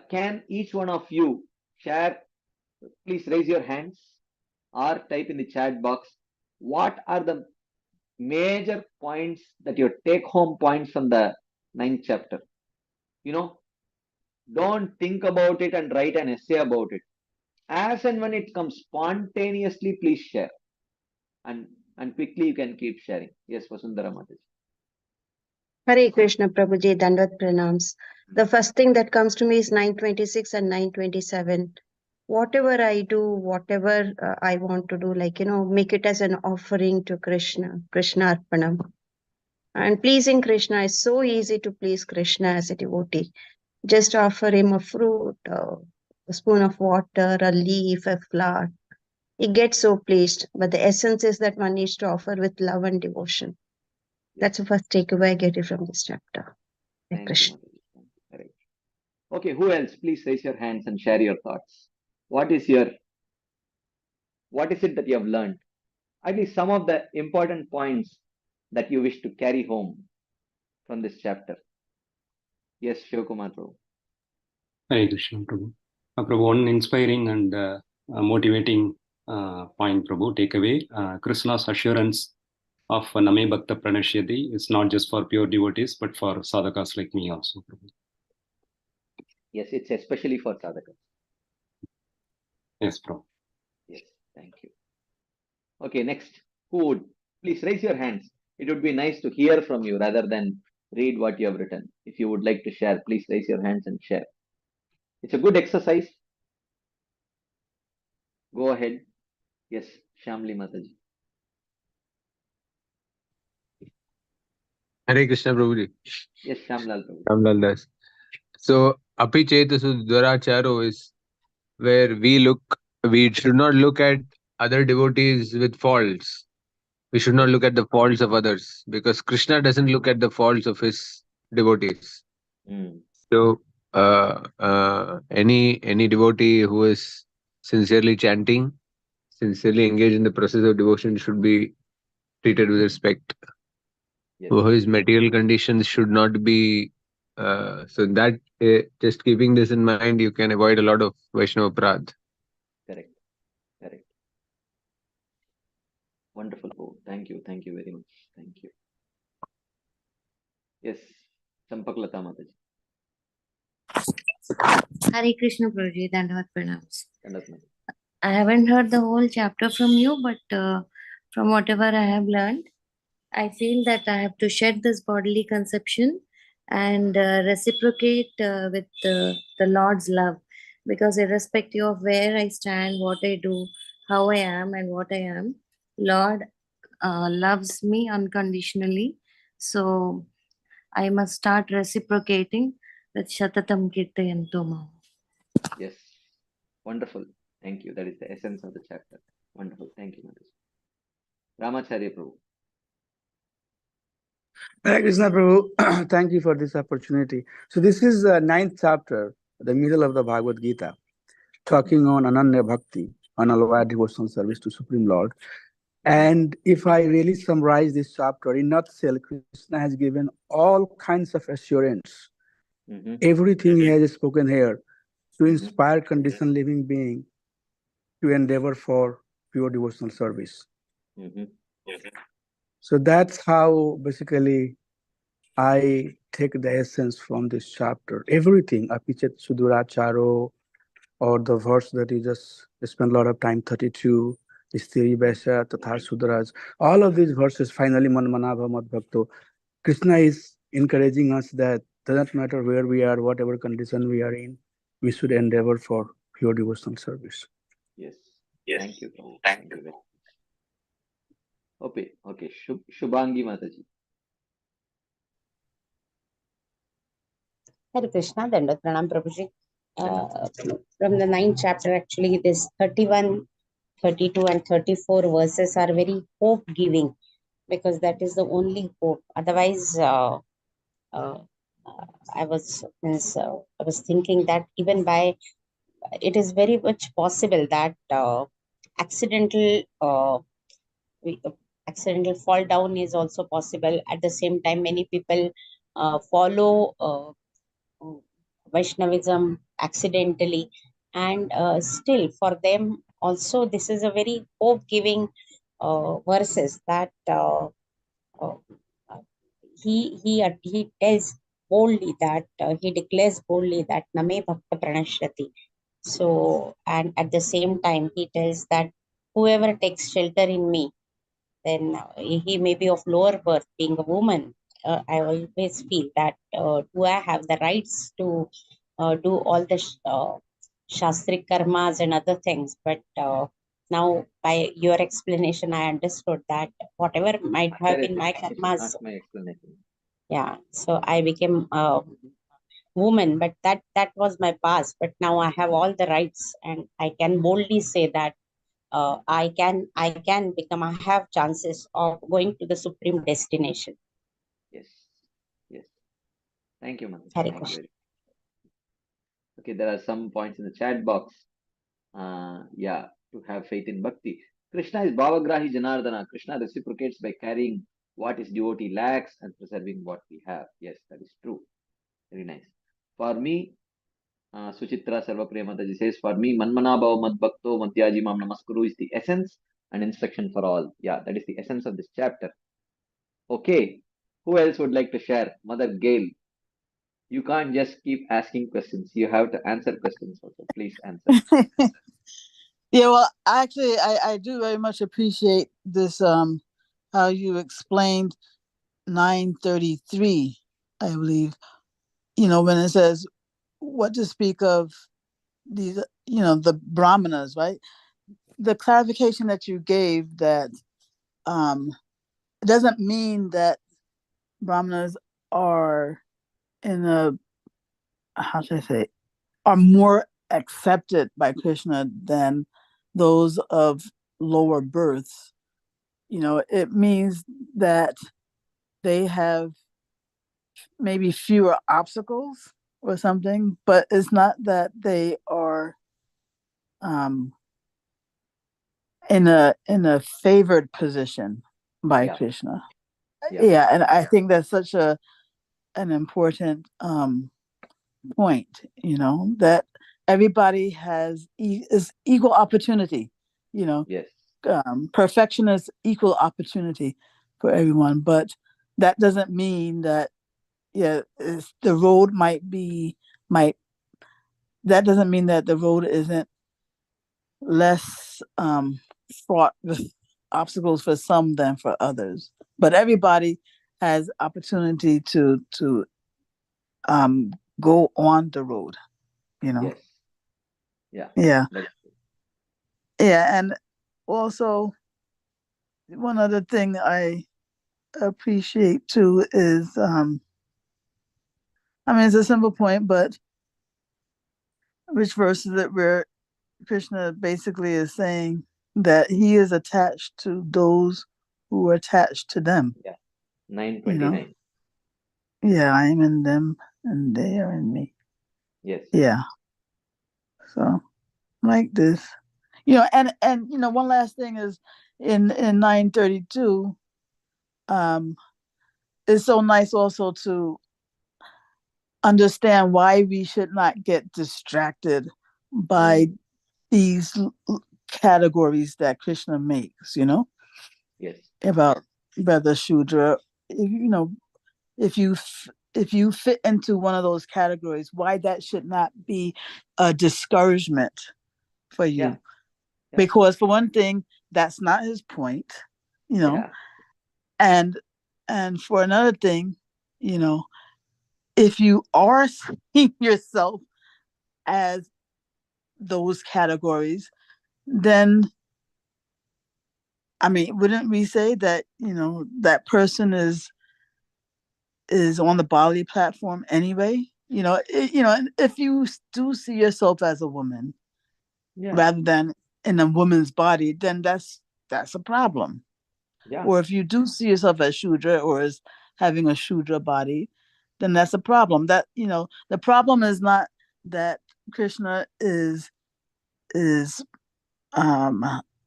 can each one of you share? Please raise your hands or type in the chat box. What are the major points that your take home points from the 9th chapter? Don't think about it and write an essay about it. As and when it comes spontaneously, please share. And quickly you can keep sharing. Yes, Vasundhara Mataji. Hare Krishna Prabhuji, Dandvat Pranams. The first thing that comes to me is 926 and 927. Whatever I do, whatever I want to do, make it as an offering to Krishna, Krishna Arpanam. And pleasing Krishna is so easy to please Krishna as a devotee. Just offer him a fruit, a spoon of water, a leaf, a flower. He gets so pleased. But the essence is that one needs to offer with love and devotion. That's the first takeaway I get it from this chapter. Thank you, Mataji. Okay, who else? Please raise your hands and share your thoughts. What is it that you have learned? At least some of the important points that you wish to carry home from this chapter. Yes, Shivakumar Prabhu. Hare Krishna Prabhu. Prabhu, one inspiring and motivating point, Prabhu, takeaway. Krishna's assurance of Name Bhakta Pranashyati is not just for pure devotees, but for sadhakas like me also, Prabhu. Yes, it's especially for sadhakas. Yes, Prabhu. Yes, thank you. Okay, next. Who would? Please raise your hands. It would be nice to hear from you rather than read what you have written. If you would like to share, please raise your hands and share. It's a good exercise. Go ahead. Yes, Shamli Mataji. Hare Krishna Prabhuji. Yes, Shamlal Prabhu. Shamlal Das. So, Api Chetasu Dvaracharo is where we should not look at other devotees with faults. We should not look at the faults of others because Krishna doesn't look at the faults of his devotees. So, any devotee who is sincerely chanting, sincerely engaged in the process of devotion should be treated with respect. Yes. His material conditions should not be. So that just keeping this in mind, you can avoid a lot of Vaishnava Prad. Correct. Wonderful, Prabhu. Thank you very much. Thank you. Yes, Champaklata Mataji. Hare Krishna Prabhuji, Dandavat Pranams. Dandavat. I haven't heard the whole chapter from you, but from whatever I have learned, I feel that I have to shed this bodily conception and reciprocate with the Lord's love. Because irrespective of where I stand, what I do, how I am, and what I am, Lord loves me unconditionally. So I must start reciprocating that Shatatam Kirtayanto Mam. Yes. Wonderful. Thank you. That is the essence of the chapter. Wonderful. Thank you, Mataji. Ramacharya Prabhu. Hare Krishna Prabhu, thank you for this opportunity. So this is the 9th chapter, the middle of the Bhagavad Gita, talking on Ananya Bhakti, unalloyed devotional service to Supreme Lord. And if I really summarize this chapter, in nutshell, Krishna has given all kinds of assurance. Everything he has spoken here to inspire conditioned living being to endeavor for pure devotional service. So that's how basically I take the essence from this chapter. Everything, Apichet Suduracharo, or the verse that you just spent a lot of time, 32, Stiri Besha, Tathar Sudaraj, all of these verses, finally, Manmanabha Mad Bhakto, Krishna is encouraging us that doesn't matter where we are, whatever condition we are in, we should endeavor for pure devotional service. Yes. Thank you. Thank you very much. Okay. Shubhangi Mataji. Hare Krishna, Dandavat Pranam Prabhuji. From the 9th chapter, actually, this 31, 32, and 34 verses are very hope-giving, because that is the only hope. Otherwise, I was thinking that even by, it is very much possible that accidental fall down is also possible. At the same time, many people follow Vaishnavism accidentally, and still for them also this is a very hope-giving verses that he tells boldly that he declares boldly that Name Bhakta Pranashrati. So, and at the same time he tells that whoever takes shelter in me, then he may be of lower birth, being a woman. I always feel that do I have the rights to do all the Shastrik karmas and other things? But now by your explanation, I understood that whatever might have been my karmas. My explanation. Yeah, so I became a woman, but that was my past. But now I have all the rights, and I can boldly say that I can become, I have chances of going to the supreme destination. Yes. Thank you, Mataji. Hare Krishna. Okay, there are some points in the chat box. To have faith in bhakti. Krishna is Bhavagrahi Janardana. Krishna reciprocates by carrying what his devotee lacks and preserving what we have. Yes, that is true. Very nice. For me, Suchitra Sarvapriya Mataji says, for me, Manmana Bhava Mad Bhakto Madhyaji Mam Namaskuru is the essence and instruction for all. Yeah, that is the essence of this chapter. Okay, who else would like to share? Mother Gail. You can't just keep asking questions. You have to answer questions also. Please answer. Yeah, well, actually, I do very much appreciate this, how you explained 933, I believe, when it says what to speak of these, the brahmanas, right? The clarification that you gave that it doesn't mean that brahmanas are are more accepted by Krishna than those of lower births. It means that they have maybe fewer obstacles or something, but it's not that they are in a favored position by Krishna. Yeah, and I think that's such an important point, that everybody is equal opportunity, Yes. Perfection is equal opportunity for everyone, but that doesn't mean that the road might that doesn't mean that the road isn't less fraught with obstacles for some than for others. But everybody has opportunity to go on the road, you know. Yes. Yeah. Yeah. That's Yeah. And also one other thing I appreciate too is I mean, it's a simple point, but which verse is it where Krishna basically is saying that he is attached to those who are attached to them. Yeah. You know? 929. Yeah, I am in them and they are in me. Yes. Yeah. So like this. You know, and you know, one last thing is in 932, it's so nice also to understand why we should not get distracted by these categories that Krishna makes, you know, Yes. about whether Shudra, you know, if you fit into one of those categories, why that should not be a discouragement for you. Yeah. Yeah. Because for one thing, that's not his point, you know, Yeah. and for another thing, you know, if you are seeing yourself as those categories, then I mean, wouldn't we say that, you know, that person is on the Bali platform anyway? You know, if you do see yourself as a woman rather than in a woman's body, then that's a problem. Yeah. Or if you do see yourself as Shudra or as having a Shudra body, then that's a problem. That, you know, the problem is not that Krishna is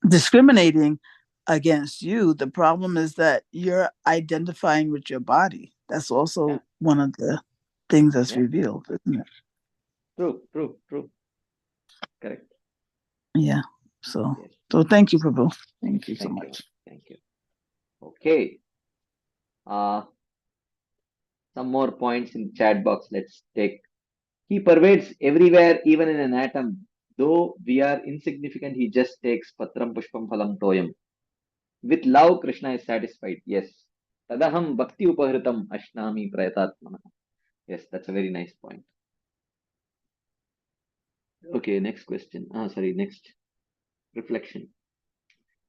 discriminating against you. The problem is that you're identifying with your body. That's also one of the things that's revealed, isn't it? True. Correct. Yeah. So, Yes. so thank you, Prabhu. Thank you so much. Thank you. Okay. Some more points in chat box. Let's take. He pervades everywhere, even in an atom. Though we are insignificant, he just takes patram pushpam phalam toyam. With love, Krishna is satisfied. Yes. Tadaham bhakti upahritam ashnami prayatatmana. Yes, that's a very nice point. Okay, next question. Next reflection.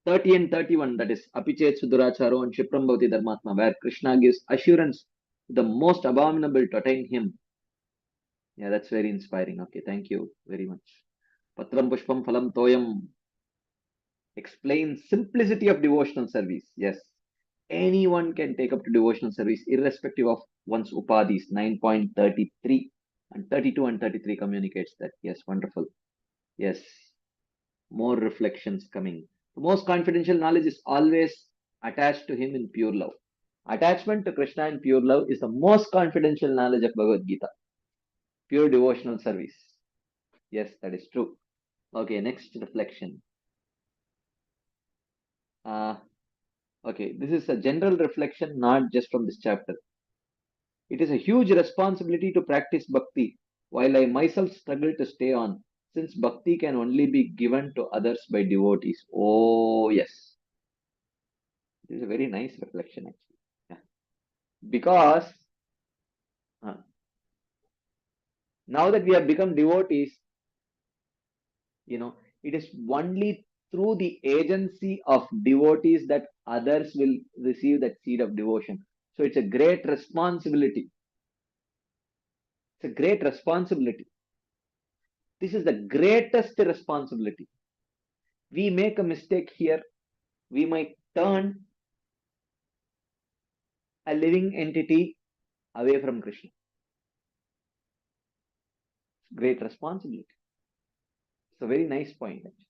30 and 31, that is Apichet Suduracharo and Shipram Bhavati Dharmatma, where Krishna gives assurance to the most abominable to attain him. Yeah, that's very inspiring. Okay, thank you very much. Patram Pushpam Phalam Toyam explains simplicity of devotional service. Yes, anyone can take up to devotional service irrespective of one's upadhis. 9.33 and 32 and 33 communicates that. Yes, wonderful. Yes, more reflections coming. The most confidential knowledge is always attached to him in pure love. Attachment to Krishna in pure love is the most confidential knowledge of Bhagavad Gita. Pure devotional service. Yes, that is true. Okay, next reflection. Okay, this is a general reflection, not just from this chapter. It is a huge responsibility to practice bhakti, while I myself struggle to stay on, since bhakti can only be given to others by devotees. Oh, yes. This is a very nice reflection, actually. Yeah. Because now that we have become devotees, you know, it is only through the agency of devotees that others will receive that seed of devotion. So it's a great responsibility. It's a great responsibility. This is the greatest responsibility. We make a mistake here, we might turn a living entity away from Krishna. Great responsibility. It's a very nice point, actually.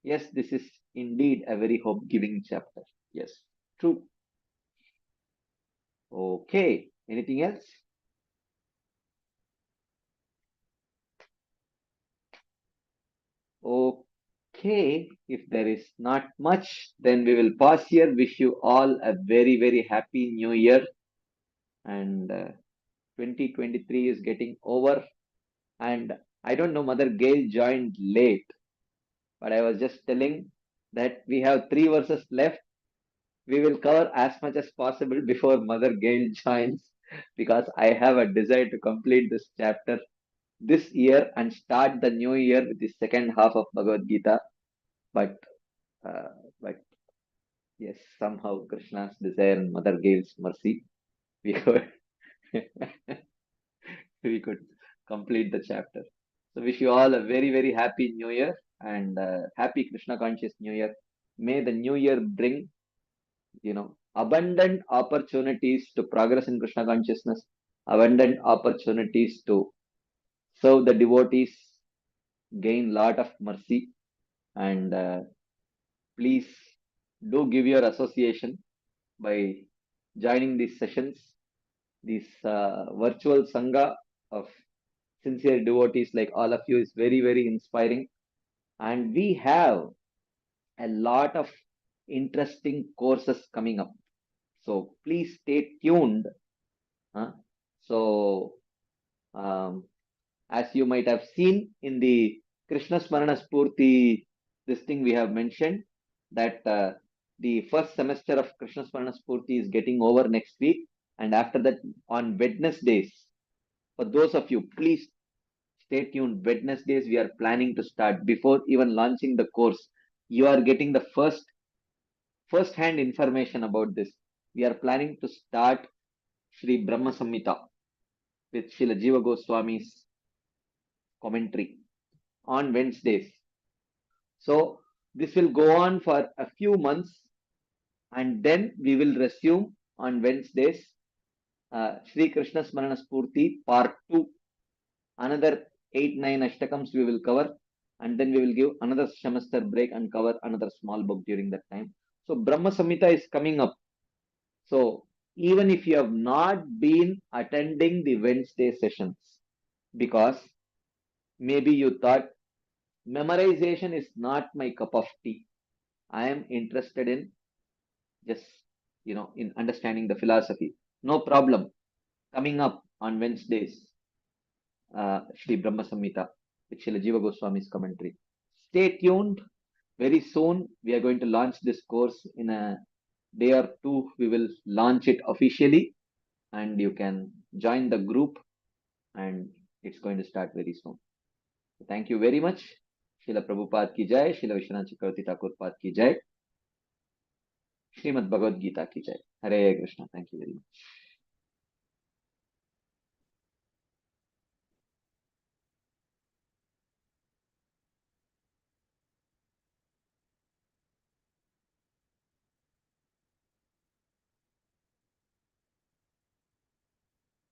Yes, this is indeed a very hope-giving chapter. Yes, true. Okay, anything else? Okay, if there is not much, then we will pause here. Wish you all a very, very happy new year. And 2023 is getting over, and I don't know, Mother Gail joined late, but I was just telling that we have 3 verses left. We will cover as much as possible before Mother Gail joins, because I have a desire to complete this chapter this year and start the new year with the second half of Bhagavad Gita. But yes, somehow Krishna's desire and Mother Gail's mercy, we could we could complete the chapter. So wish you all a very, very happy new year and happy Krishna conscious new year. May the new year bring, abundant opportunities to progress in Krishna consciousness, abundant opportunities to serve the devotees, gain lot of mercy, and please do give your association by joining these sessions. This virtual Sangha of sincere devotees like all of you is very, very inspiring. And we have a lot of interesting courses coming up. So please stay tuned. So as you might have seen in the Krishna Smarana Spurti, this thing we have mentioned that the first semester of Krishna Smarana Spurti is getting over next week. And after that, on Wednesdays, for those of you, please stay tuned. Wednesdays, we are planning to start before even launching the course. You are getting the first-hand information about this. We are planning to start Sri Brahma Samhita with Srila Jiva Goswami's commentary on Wednesdays. So this will go on for a few months, and then we will resume on Wednesdays Sri Krishna Smarana Spurti Part 2. Another 8-9 Ashtakams we will cover, and then we will give another semester break and cover another small book during that time. So Brahma Samhita is coming up. So even if you have not been attending the Wednesday sessions, because maybe you thought memorization is not my cup of tea, I am interested in just, in understanding the philosophy. No problem. Coming up on Wednesdays, Sri Brahma Samhita with Srila Jiva Goswami's commentary. Stay tuned. Very soon, we are going to launch this course. In a day or two, we will launch it officially, and you can join the group, and it's going to start very soon. Thank you very much. Srila Prabhupada ki jai, Srila Vishwanath Chakravarti Thakur Pad ki jai, Srimad Bhagavad Gita ki jai. Hare Krishna. Thank you very much.